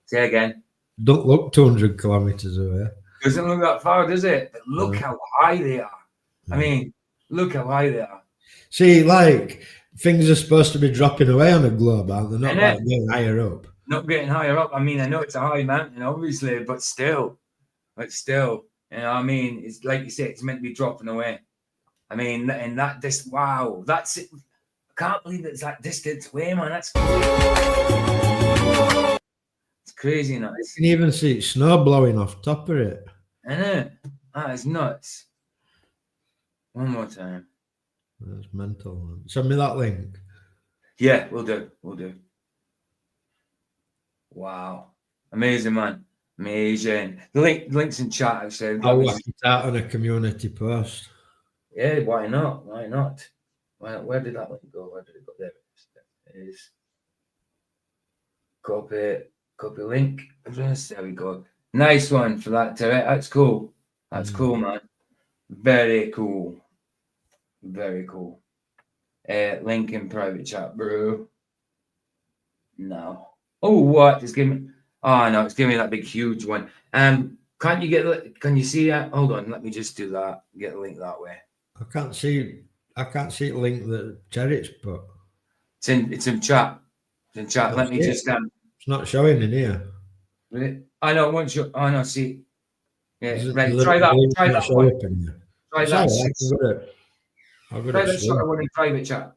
Say again. Don't look 200 kilometers away. Doesn't look that far, does it? But look how high they are. I mean, look how high they are. See, like, things are supposed to be dropping away on a globe, aren't they? Not like getting higher up. Not getting higher up. I mean, I know it's a high mountain, obviously, but still, you know what I mean? It's like you say, it's meant to be dropping away. I mean, and that wow, that's it. I can't believe it's that distance away, man. That's it's crazy nuts. You can even see snow blowing off top of it. Isn't it? That is nuts. One more time. That's mental. Send me that link. Yeah, we'll do. Wow. Amazing, man. Amazing. The link's in chat, actually. I'll whack it out on a community post. Yeah, why not? Why not? Where did that link go? Where did it go? There it is. Copy link address. There we go. Nice one for that, Terry. That's cool. That's cool, man. Very cool. Very cool. Link in private chat, bro. No. Oh, what? It's giving me. Oh no, it's giving me that big, huge one. Can't you get? Can you see that? Hold on. Let me just do that. Get the link that way. I can't see the link that Terry's put. It's in chat. It's in chat. Let me just It's not showing in here. Really? I know. Once you. Oh no. See. Yeah. Right. Try Try that one. Try that. Try that. I'll Try that short one in private chat.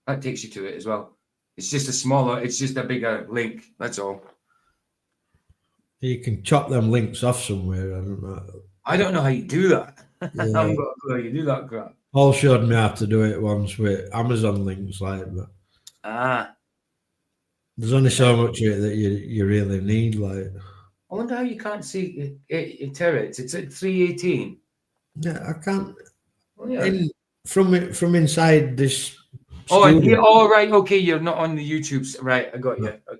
That takes you to it as well. It's just it's just a bigger link. That's all. You can chop them links off somewhere. I don't know how you do that. I Yeah. haven't got a clue how you do that crap. Paul showed me how to do it once with Amazon links, like, but there's only so much of it that you really need. Like, I wonder how you can't see it. Turrets. It's at 318. yeah, I can't. Oh, yeah. From inside this. Oh, and studio. oh, right. Okay, you're not on the YouTube's. Right, I got you. I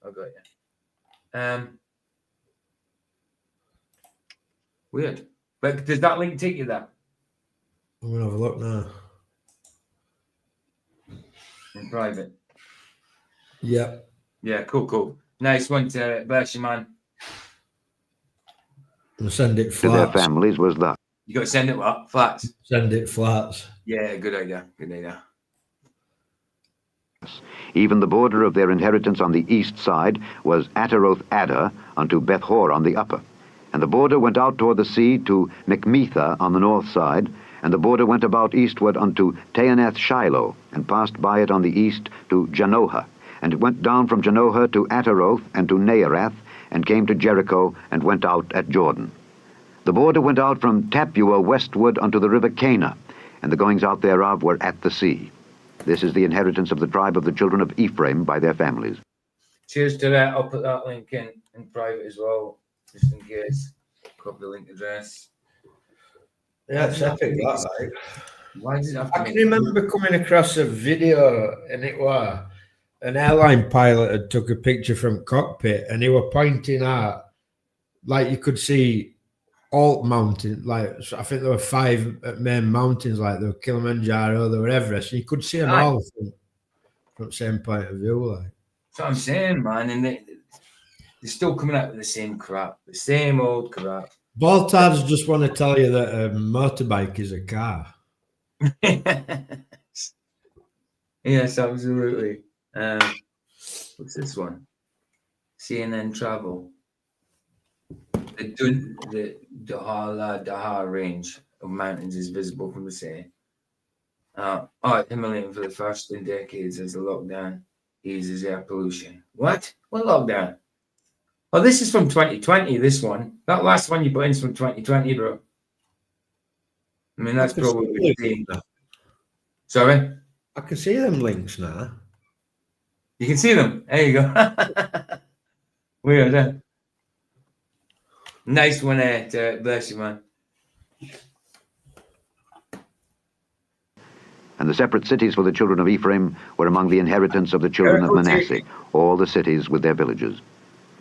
got you. Weird. But does that link take you there? I'm gonna have a look now. In private. Yep. Yeah, cool. Nice one, Terry. Bless you, man. And send it To their flats. families was that. You got to send it what? Flats. Send it flats. Yeah, good idea. Good idea. Even the border of their inheritance on the east side was Ataroth Adar unto Beth-hor on the upper. And the border went out toward the sea to Machmetha on the north side, and the border went about eastward unto Taanath Shiloh, and passed by it on the east to Janohah. And it went down from Janohah to Ataroth and to Naarath, and came to Jericho, and went out at Jordan. The border went out from Tapua westward unto the river Cana, and the goings out thereof were at the sea. This is the inheritance of the tribe of the children of Ephraim by their families. Cheers to that. I'll put that link in private as well, just in case. Copy the link address. Yeah, it's epic. That, like. Why does it have to I can remember coming across a video, and it was an airline pilot had took a picture from cockpit, and he were pointing out, like you could see alt mountain, like I think there were 5 main mountains, like there were Kilimanjaro, there were Everest, and you could see them all from the same point of view. Like, that's what I'm saying, man. And they're still coming out with the same crap, the same old crap. Baltards just want to tell you that a motorbike is a car. Yes, absolutely. What's this one? CNN Travel. The Dahar range of mountains is visible from the sea. Himalayan for the first in decades as the lockdown eases air pollution. What? What lockdown? Oh, this is from 2020, this one. That last one you put in is from 2020, bro. I mean, that's probably the same. Sorry? I can see them links now. You can see them. There you go. Weird, huh? Nice one there. Bless you, man. And the separate cities for the children of Ephraim were among the inheritance of the children of Manasseh, all the cities with their villages.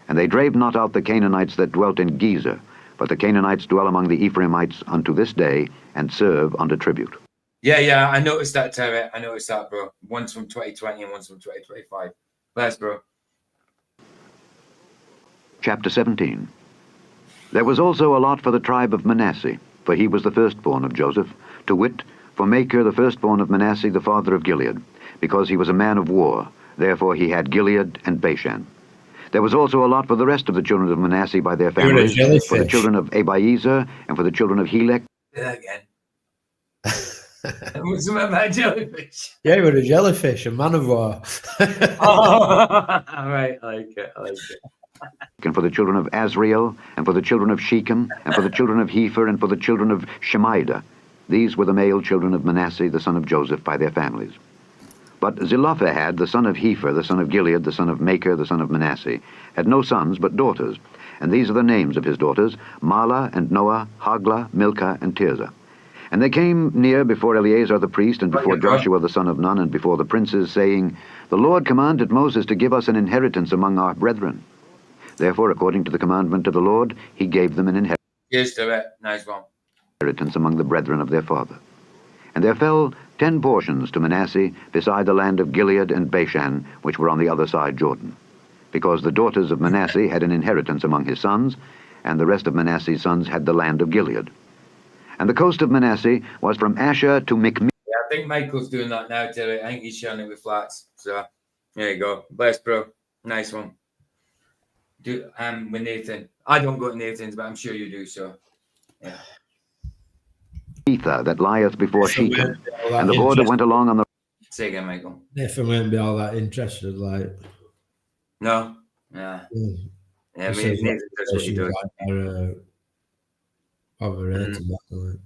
And they drave not out the Canaanites that dwelt in Gezer, but the Canaanites dwell among the Ephraimites unto this day, and serve under tribute. Yeah, I noticed that, Terry. I noticed that, bro. One's from 2020 and one's from 2025. Bless, bro. Chapter 17. There was also a lot for the tribe of Manasseh, for he was the firstborn of Joseph, to wit, for Machir the firstborn of Manasseh, the father of Gilead, because he was a man of war, therefore he had Gilead and Bashan. There was also a lot for the rest of the children of Manasseh by their families, for the children of Abiezer, and for the children of Helek. Say that again. What's about that jellyfish? Yeah, you were a jellyfish, a man of war. Right, I like it. And for the children of Azriel, and for the children of Shechem, and for the children of Hepher, and for the children of Shemida. These were the male children of Manasseh, the son of Joseph, by their families. But Zelophehad, the son of Hepher, the son of Gilead, the son of Machir, the son of Manasseh, had no sons but daughters. And these are the names of his daughters, Mahlah and Noah, Haglah, Milcah, and Tirzah. And they came near before Eleazar the priest, and before Joshua the son of Nun, and before the princes, saying, The Lord commanded Moses to give us an inheritance among our brethren. Therefore, according to the commandment of the Lord, he gave them an inheritance. Yes, to it. Nice one. Among the brethren of their father. And there fell 10 portions to Manasseh beside the land of Gilead and Bashan, which were on the other side Jordan, because the daughters of Manasseh had an inheritance among his sons, and the rest of Manasseh's sons had the land of Gilead. And the coast of Manasseh was from Asher to Machmetha. Yeah, I think Michael's doing that now, Terry. I think he's sharing it with flats. So there you go. Bless, bro. Nice one. With Nathan. I don't go to Nathan's, but I'm sure you do, so yeah. That lieth before Shechem, and the border went along on the Say again, Michael. Nathan won't be all that interested, like. No. Yeah. Yeah, He says Nathan does what he does. are overrated. Like.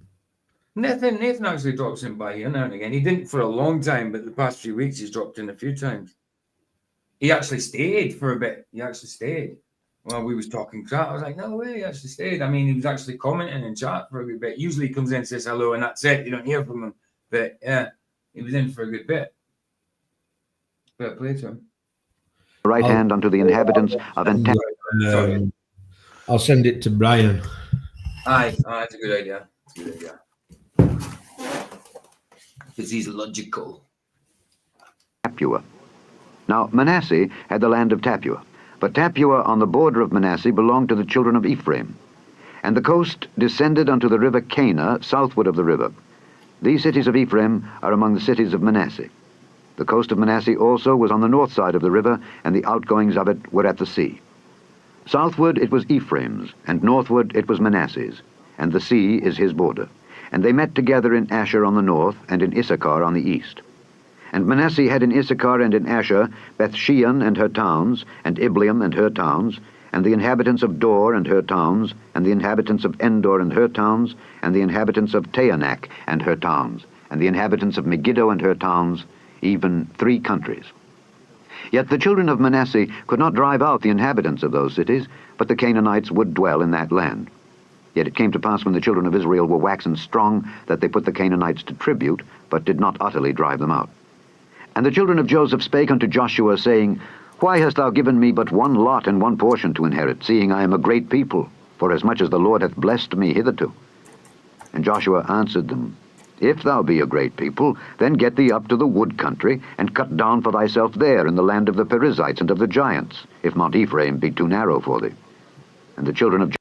Nathan actually drops in by here now and again. He didn't for a long time, but the past few weeks he's dropped in a few times. He actually stayed for a bit. He actually stayed while we was talking crap. I was like, no way, he actually stayed. I mean, he was actually commenting in chat for a good bit. Usually he comes in and says hello and that's it. You don't hear from him. But yeah, he was in for a good bit. Fair play to him. Right hand unto the inhabitants of I'll send it to Brian. Aye, that's a good idea. That's a good idea. Because he's logical. Tapua. Now Manasseh had the land of Tapua, but Tapua on the border of Manasseh belonged to the children of Ephraim. And the coast descended unto the river Cana, southward of the river. These cities of Ephraim are among the cities of Manasseh. The coast of Manasseh also was on the north side of the river, and the outgoings of it were at the sea. Southward it was Ephraim's, and northward it was Manasseh's, and the sea is his border. And they met together in Asher on the north, and in Issachar on the east. And Manasseh had in Issachar and in Asher Bethshean and her towns, and Ibleam and her towns, and the inhabitants of Dor and her towns, and the inhabitants of Endor and her towns, and the inhabitants of Taanach and her towns, and the inhabitants of Megiddo and her towns, even 3 countries. Yet the children of Manasseh could not drive out the inhabitants of those cities, but the Canaanites would dwell in that land. Yet it came to pass when the children of Israel were waxen strong, that they put the Canaanites to tribute, but did not utterly drive them out. And the children of Joseph spake unto Joshua, saying, Why hast thou given me but one lot and one portion to inherit, seeing I am a great people, forasmuch as the Lord hath blessed me hitherto? And Joshua answered them, If thou be a great people, then get thee up to the wood country, and cut down for thyself there in the land of the Perizzites and of the giants, if Mount Ephraim be too narrow for thee. And the children of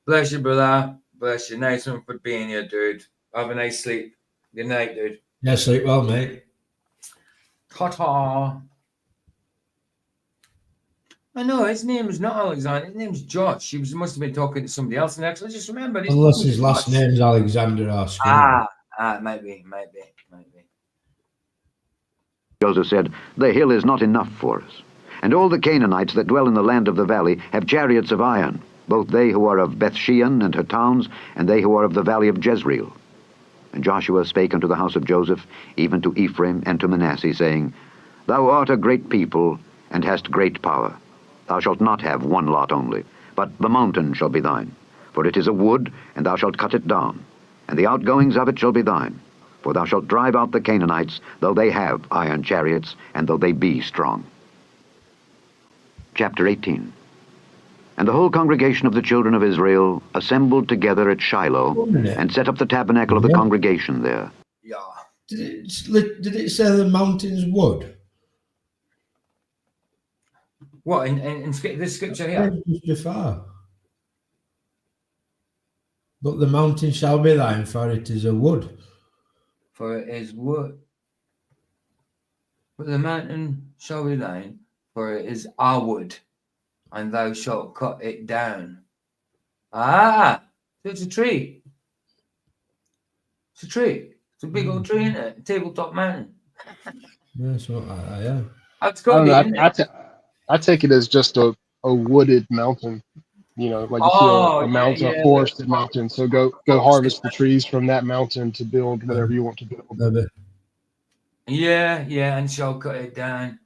Bless you, brother. Bless you. Nice one for being here, dude. Have a nice sleep. Good night, dude. Yeah, sleep well, mate. Ta-ta. I know, his name is not Alexander. His name's Josh. He must have been talking to somebody else. And actually, just remember. Unless his last name's Alexander or Scourby. Might be. Joseph said, The hill is not enough for us. And all the Canaanites that dwell in the land of the valley have chariots of iron, both they who are of Bethshean and her towns, and they who are of the valley of Jezreel. And Joshua spake unto the house of Joseph, even to Ephraim and to Manasseh, saying, Thou art a great people, and hast great power. Thou shalt not have one lot only, but the mountain shall be thine. For it is a wood, and thou shalt cut it down, and the outgoings of it shall be thine. For thou shalt drive out the Canaanites, though they have iron chariots, and though they be strong. Chapter 18. And the whole congregation of the children of Israel assembled together at Shiloh, and set up the tabernacle of the congregation there. Yeah. Did it say the mountain's wood? What, in this scripture here? Before. But the mountain shall be thine, for it is a wood. For it is wood. But the mountain shall be thine, for it is our wood, and thou shalt cut it down. So it's a tree. It's a tree. It's a big old tree, isn't it? A tabletop mountain. Yeah, something like that, yeah. It's got to be, I take it as just a wooded mountain, like you see a mountain, a forested mountain. So go harvest the trees from that mountain to build whatever you want to build. Yeah, and shall cut it down.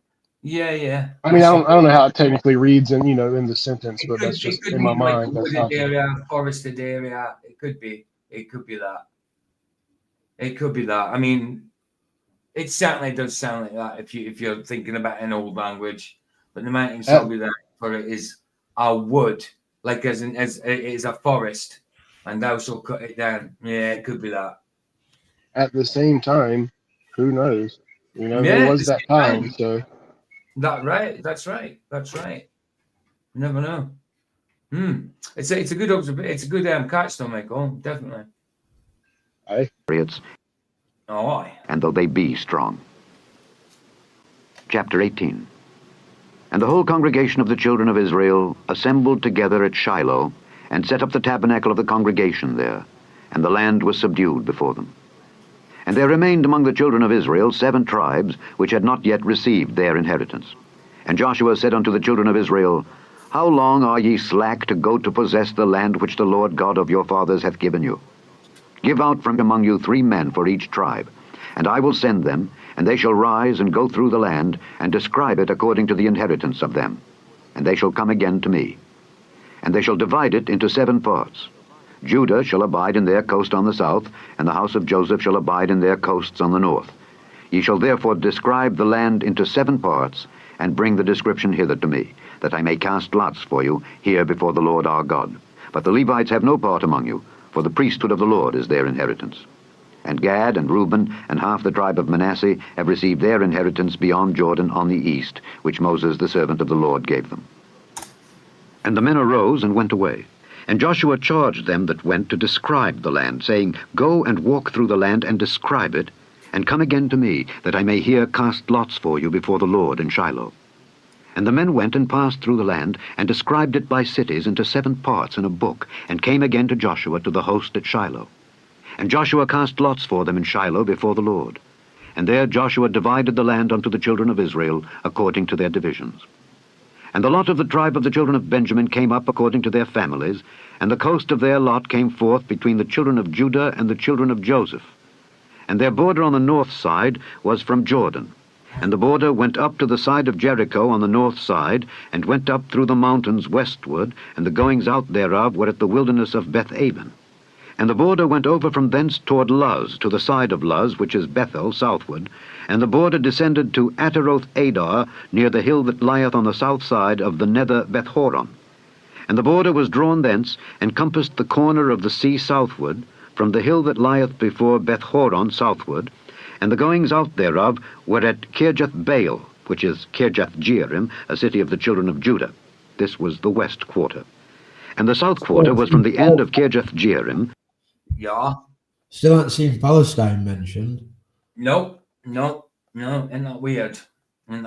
Yeah. I mean, I don't know how it technically reads in the sentence, but that's just in my mind. Like a wooded area, forested area. It could be that. It could be that. I mean, it certainly does sound like that if you're thinking about an old language. But the mountain shall be there, for it is a wood, like as it is a forest, and thou shalt cut it down. Yeah, it could be that. At the same time, who knows? There was that time, so. That's right. You never know. It's a good observation. It's a good catch, though, Michael. Definitely. Aye. Aye. And though they be strong. Chapter 18. And the whole congregation of the children of Israel assembled together at Shiloh, and set up the tabernacle of the congregation there, and the land was subdued before them. And there remained among the children of Israel 7 tribes which had not yet received their inheritance. And Joshua said unto the children of Israel, How long are ye slack to go to possess the land which the Lord God of your fathers hath given you? Give out from among you 3 men for each tribe, and I will send them, and they shall rise and go through the land, and describe it according to the inheritance of them. And they shall come again to me. And they shall divide it into 7 parts. Judah shall abide in their coast on the south, and the house of Joseph shall abide in their coasts on the north. Ye shall therefore describe the land into 7 parts, and bring the description hither to me, that I may cast lots for you here before the Lord our God. But the Levites have no part among you, for the priesthood of the Lord is their inheritance. And Gad and Reuben and half the tribe of Manasseh have received their inheritance beyond Jordan on the east, which Moses the servant of the Lord gave them. And the men arose and went away. And Joshua charged them that went to describe the land, saying, Go and walk through the land and describe it, and come again to me, that I may here cast lots for you before the Lord in Shiloh. And the men went and passed through the land, and described it by cities into 7 parts in a book, and came again to Joshua to the host at Shiloh. And Joshua cast lots for them in Shiloh before the Lord. And there Joshua divided the land unto the children of Israel according to their divisions. And the lot of the tribe of the children of Benjamin came up according to their families, and the coast of their lot came forth between the children of Judah and the children of Joseph. And their border on the north side was from Jordan. And the border went up to the side of Jericho on the north side, and went up through the mountains westward, and the goings out thereof were at the wilderness of Beth-aven. And the border went over from thence toward Luz, to the side of Luz, which is Bethel, southward. And the border descended to Ataroth-adar, near the hill that lieth on the south side of the nether Beth-horon. And the border was drawn thence, and compassed the corner of the sea southward, from the hill that lieth before Beth-horon southward. And the goings out thereof were at Kirjath-baal, which is Kirjath-jearim, a city of the children of Judah. This was the west quarter. And the south quarter was from the end of Kirjath-jearim. Yeah. Still haven't seen Palestine mentioned. No. Isn't that weird? And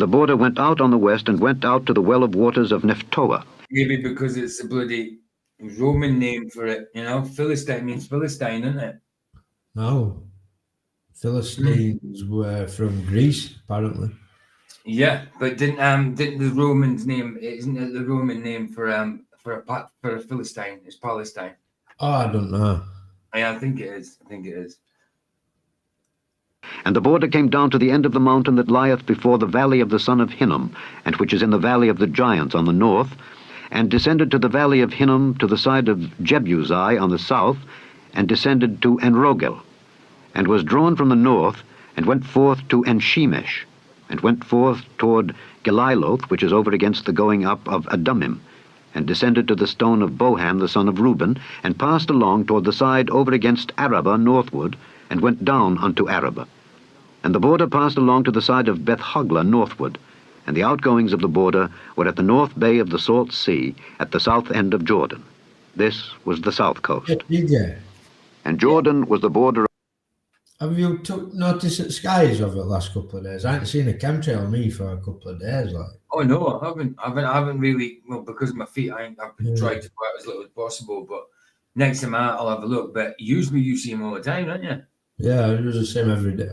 the border went out on the west, and went out to the well of waters of Nephtoah. Maybe because it's a bloody Roman name for it, Philistine means Philistine, isn't it? No. Philistines were from Greece, apparently. Yeah, but didn't the Romans name? Isn't it the Roman name for a Philistine? It's Palestine. Oh, I don't know. Yeah, I think it is. And the border came down to the end of the mountain that lieth before the valley of the son of Hinnom, and which is in the valley of the giants on the north, and descended to the valley of Hinnom to the side of Jebusi on the south, and descended to Enrogel, and was drawn from the north, and went forth to Enshemesh, and went forth toward Geliloth, which is over against the going up of Adumim, and descended to the stone of Boham the son of Reuben, and passed along toward the side over against Arabah northward, and went down unto Arabah. And the border passed along to the side of Beth-hoglah northward, and the outgoings of the border were at the north bay of the Salt Sea, at the south end of Jordan. This was the south coast. Yeah. And Jordan was the border. Have you took notice at skies over the last couple of days? I haven't seen a chemtrail on me for a couple of days. Oh no, I haven't really. Well, because of my feet, I've been trying to go out as little as possible. But next time I'll have a look. But usually you see them all the time, don't you? Yeah, it was the same every day,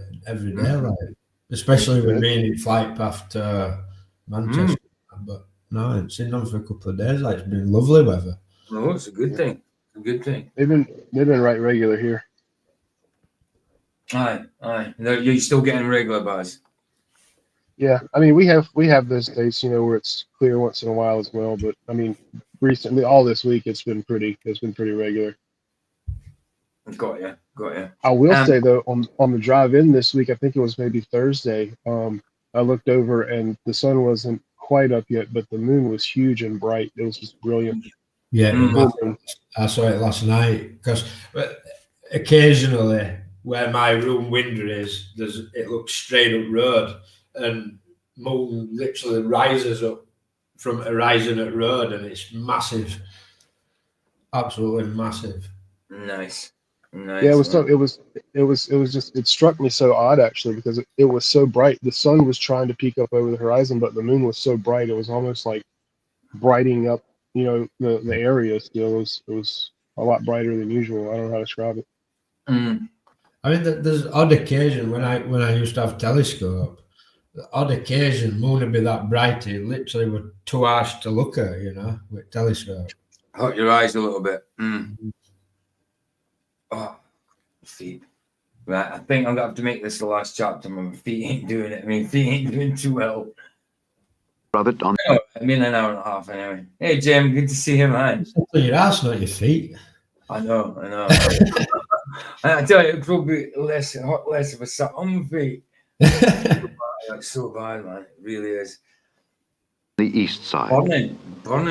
especially with me in flight path to Manchester. But no, I haven't seen them for a couple of days. It's been lovely weather. Oh, it's a good thing. They've been right regular here. Aye. You're still getting regular buzz. Yeah, I mean we have those days, where it's clear once in a while as well. But I mean, recently, all this week, it's been pretty regular. Got you. I will say though, on the drive in this week, I think it was maybe Thursday. I looked over and the sun wasn't quite up yet, but the moon was huge and bright. It was just brilliant. Yeah, I saw it last night because occasionally where my room window is, it looks straight up road, and moon literally rises up from horizon at road, and it's massive, absolutely massive. Nice. Yeah, it struck me so odd actually, because it was so bright. The sun was trying to peek up over the horizon, but the moon was so bright it was almost like brightening up, the area still. It was a lot brighter than usual. I don't know how to describe it. Mm. I mean, there's odd occasion when I used to have telescope. The odd occasion, moon would be that bright, it literally were too harsh to look at, you know, with telescope. Hurt your eyes a little bit. Oh, feet. Right, I think I'm gonna have to make this the last chapter. My feet ain't doing it. I mean, feet ain't doing too well. of it on I mean, an hour and a half anyway. Hey, Jim, good to see you, man. It's up to your ass, not your feet. I know. And I tell you, it's probably less of a sat on my feet. It's so bad, man. It really is. the east side. Burning,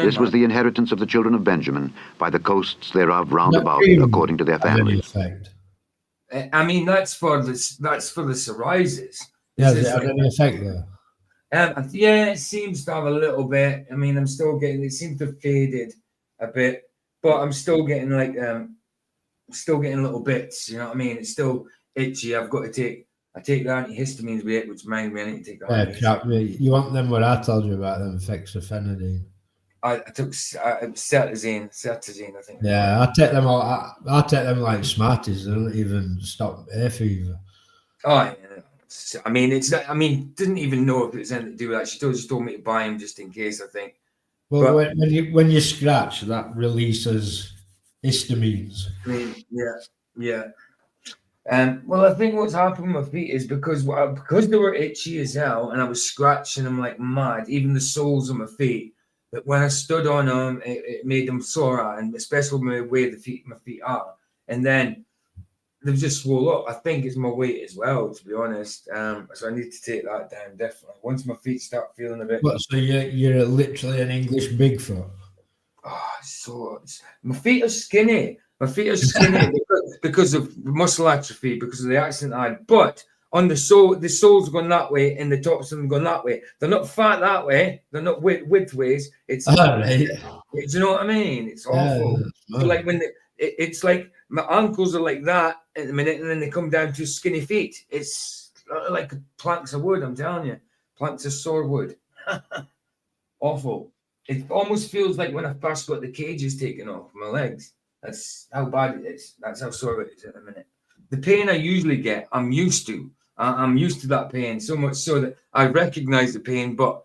This was man. the inheritance of the children of Benjamin by the coasts thereof round Not about, really according to their have any families. effect. I mean, that's for the psoriasis. Yeah, This does is it have like- any effect there? Yeah, it seems to have a little bit. I mean, I'm still getting. It seems to have faded a bit, but I'm still getting like still getting little bits. You know what I mean? It's still itchy. I take the antihistamines with it, which reminds me I need to take the Yeah, antihistamines. crap. You want them what I told you about them fexofenadine. I took cetazine, I think. Yeah, I take them all. I take them like Smarties. They don't even stop hay fever. Oh, yeah. I mean, it's not, I mean, didn't even know if it was anything to do with that. She just told me to buy them just in case, I think. Well, But- when you scratch, that releases histamines. I mean, yeah. Well, I think what's happened with my feet is because they were itchy as hell, and I was scratching them like mad, even the soles of my feet. But when I stood on them, it made them sore, and especially the way my feet are. And then they've just swole up. I think it's my weight as well, to be honest. So I need to take that down definitely. Once my feet start feeling a bit. What? So you're literally an English Bigfoot. My feet are skinny. My feet are skinny because of muscle atrophy, because of the accident I had. But on the soles are going that way, and the tops of them going that way. They're not fat that way. They're not width ways. It's All right. do you know what I mean? It's awful. Yeah, So like when it's like my ankles are like that at the minute, and then they come down to skinny feet. It's like planks of wood. I'm telling you, planks of sore wood. Awful. It almost feels like when I first got the cages taken off my legs. That's how bad it is. That's how sore it is at the minute. The pain I usually get, I'm used to. I'm used to that pain so much so that I recognize the pain, but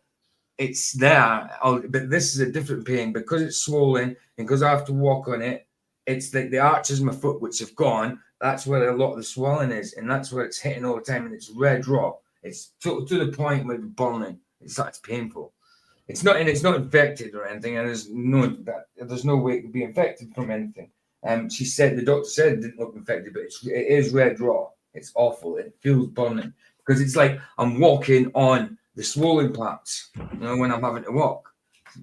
it's there. But this is a different pain because it's swollen and because I have to walk on it. It's like the arches of my foot, which have gone. That's where a lot of the swelling is, and that's where it's hitting all the time, and it's red raw. It's to the point where it's burning. It's painful. It's not infected or anything, and there's no way it could be infected from anything. The doctor said it didn't look infected, but it is red raw. It's awful. It feels burning because it's like I'm walking on the swollen parts. You know, when I'm having to walk,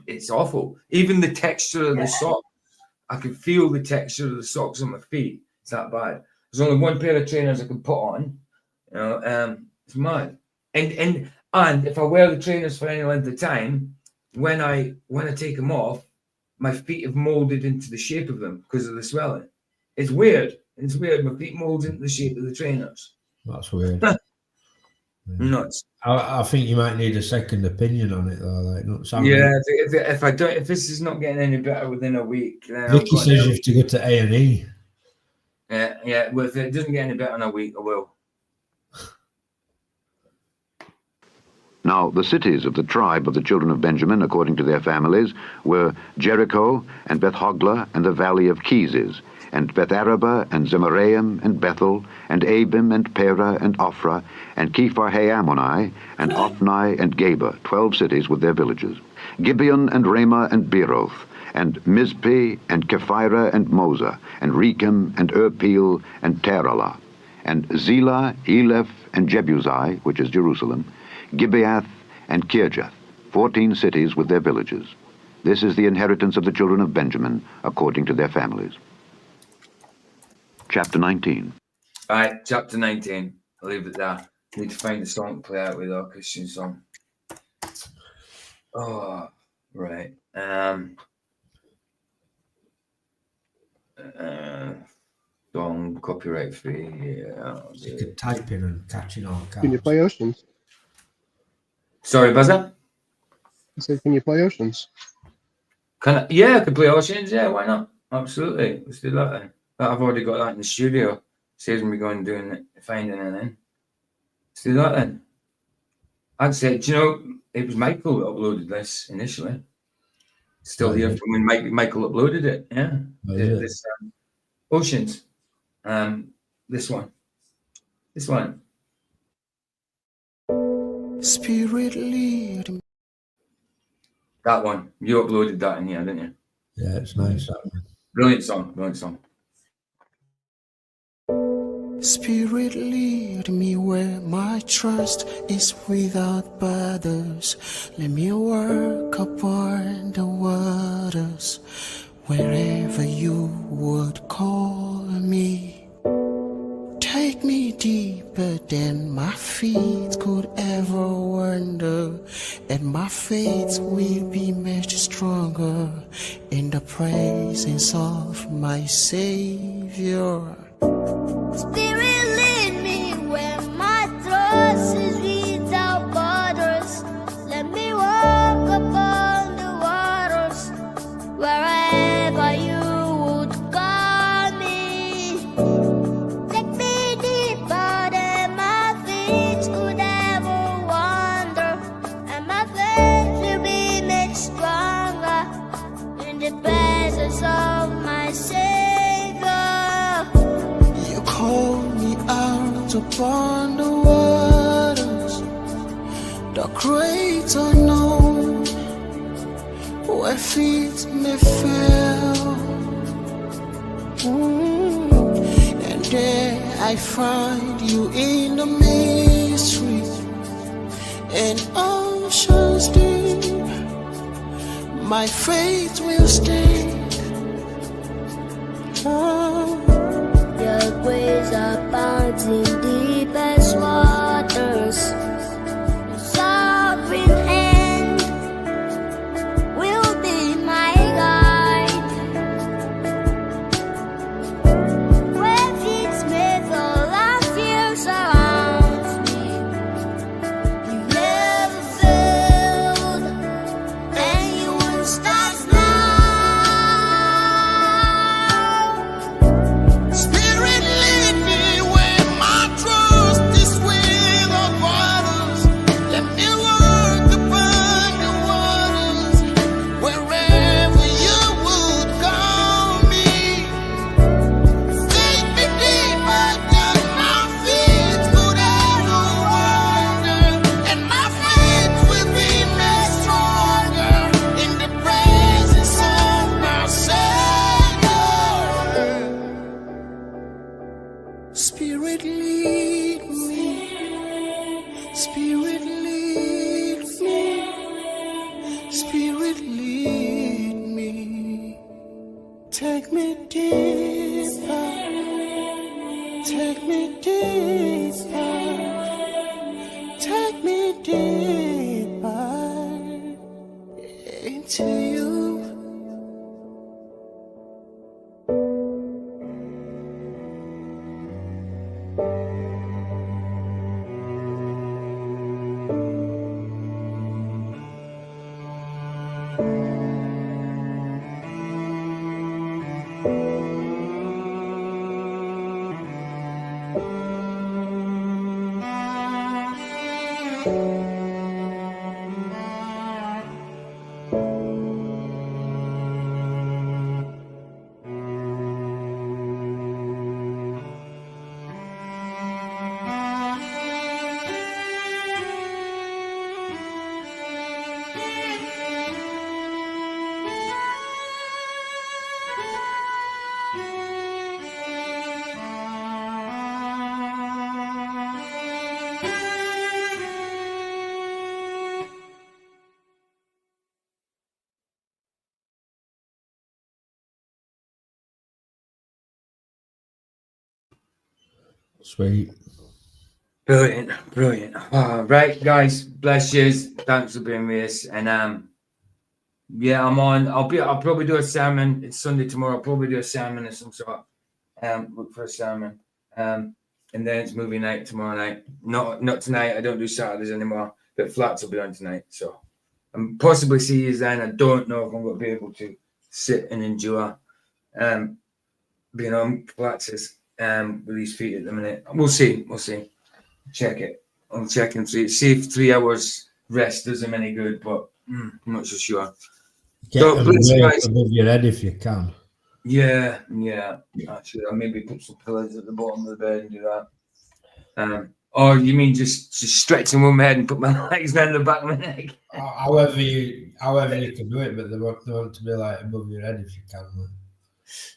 it's awful. Even the texture of the sock, I can feel the texture of the socks on my feet. It's that bad. There's only one pair of trainers I can put on. You know, it's mad. And if I wear the trainers for any length of time, when I take them off, my feet have molded into the shape of them because of the swelling. It's weird. It's weird. My feet mold into the shape of the trainers. That's weird. Nuts. I think you might need a second opinion on it though. Like, not something. Yeah. If this is not getting any better within a week, then Vicky says you have to go to A&E. Yeah. Well, if it doesn't get any better in a week, I will. Now, the cities of the tribe of the children of Benjamin, according to their families, were Jericho, and Beth-Hogla, and the valley of Keezes, and Beth-Araba, and Zemaraim, and Bethel, and Abim, and Perah, and Ophrah, and Kepharhammoni, and Ophni, and Geba, 12 cities with their villages, Gibeon, and Ramah, and Beeroth, and Mizpeh, and Kephirah, and Moza, and Rechem, and Erpeel, and Teralah, and Zelah, Eleph, and Jebusai, which is Jerusalem, Gibeath, and Kirjath, 14 cities with their villages. This is the inheritance of the children of Benjamin, according to their families. Chapter 19. All right, chapter 19. I'll leave it there. Need to find a song to play out with our Christian song. Oh, right. Song copyright free. Yeah. You could type in and catch it all. Can you play Oceans? Sorry, Buzzer? I said, can you play Oceans? Yeah, I could play Oceans. Yeah, why not? Absolutely. Let's do that then. I've already got that in the studio Saves me going doing it, finding anything. Let's do that then. I'd say, do you know, it was Michael that uploaded this initially. Still here from when Michael uploaded it. Yeah. This Oceans. This one. Spirit lead me. That one. You uploaded that in here, didn't you? Yeah, it's nice. That one. Brilliant song. Spirit lead me where my trust is without borders. Let me walk upon the waters wherever you would call me. Take me deeper than my feet could ever wander, and my faith will be much stronger in the presence of my Savior. Spirit lead me where my trust is without borders. Let me walk upon the waters wherever you would call me. Take me deeper than my feet could ever wander, and my faith will be made stronger in the presence of my Savior. Call me out upon the waters, the great unknown, where feet may fail. And there I find you in the mystery and oceans deep. My faith will stand. Your grace abounds in deepest waters. Your sovereign hand will be my guide. Where feet may fall and fear surrounds me, you never failed, and you won't stop now. Spirit lead me where my trust is without borders. Let me walk upon the waters wherever you would call me. Take me deeper than my feet could ever wander, and my faith will be made stronger in the presence of my Savior. Spirit lead me, Spirit lead me, Spirit lead me. Take me deeper, take me deeper, take me deeper into you. Sweet. Brilliant. Oh, right, guys, bless you. Thanks for being with us. And yeah, I'm on. I'll probably do a sermon. It's Sunday tomorrow. I'll probably do a sermon of some sort. Look for a sermon. And then it's movie night tomorrow night. Not tonight. I don't do Saturdays anymore. But Flats will be on tonight. So and possibly see you then. I don't know if I'm going to be able to sit and endure being on Flats' with his feet at the minute. We'll see. Check it. I'll check and see if 3 hours rest does him any good, but I'm not so sure. Get So, them please, way guys. above your head if you can. Yeah. Actually, I'll maybe put some pillows at the bottom of the bed and do that. Or you mean just stretching one head and put my legs down the back of my neck? However you can do it, but they want to be like above your head if you can. Man.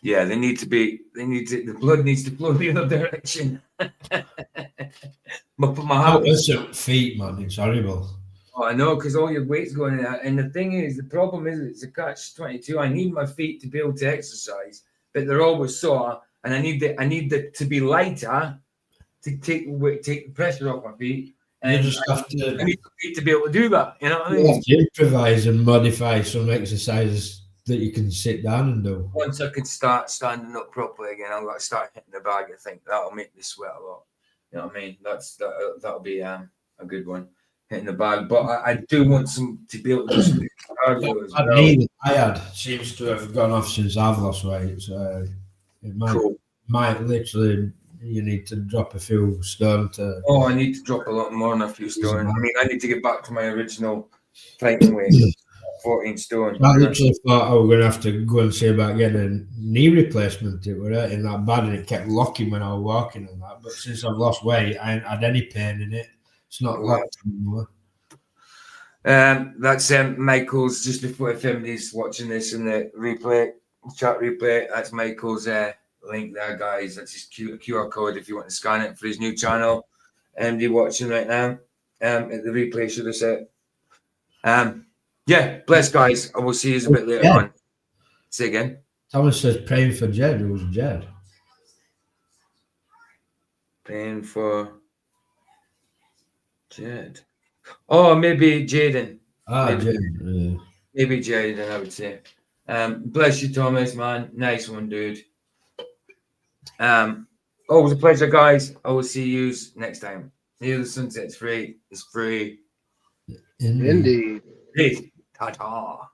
Yeah, the blood needs to flow the other direction. But my heart. Listen, feet, man, it's horrible. Oh, I know, because all your weight's going in that. And the thing is, the problem is, it's a catch-22. I need my feet to be able to exercise, but they're always sore, and I need to be lighter to take the pressure off my feet. And You just have to. I need the feet to be able to do that. You know what I You mean? have to improvise and modify some exercises that you can sit down and do. Once I can start standing up properly again, I've got to start hitting the bag. I think that'll make me sweat a lot. You know what I mean? That'll be a good one. Hitting the bag, but I do want to be able to do some cardio as well. Knee I had seems to have gone off since I've lost weight, so it might literally you need to drop a few stone to. Oh, I need to drop a lot more than a few stone. I mean, I need to get back to my original fighting weight, 14 stone. I literally thought I was going to have to go and see about getting a knee replacement. It was hurting that bad, and it kept locking when I was walking and that. But since I've lost weight, I ain't had any pain in it. It's not locked anymore. That's Michael's, just before if anybody's watching this in the chat replay, that's Michael's link there, guys. That's his QR code if you want to scan it for his new channel. Anybody watching right now at the replay, should have said. Yeah, bless, guys. I will see you a bit later on. Say again. Thomas says praying for Jed. Who's Jed? Praying for Jed. Oh, maybe Jaden. Jaden. Maybe Jaden, I would say. Bless you, Thomas, man. Nice one, dude. Always a pleasure, guys. I will see you next time. Here, the sunset's free. It's free. Indeed. Ta-ta.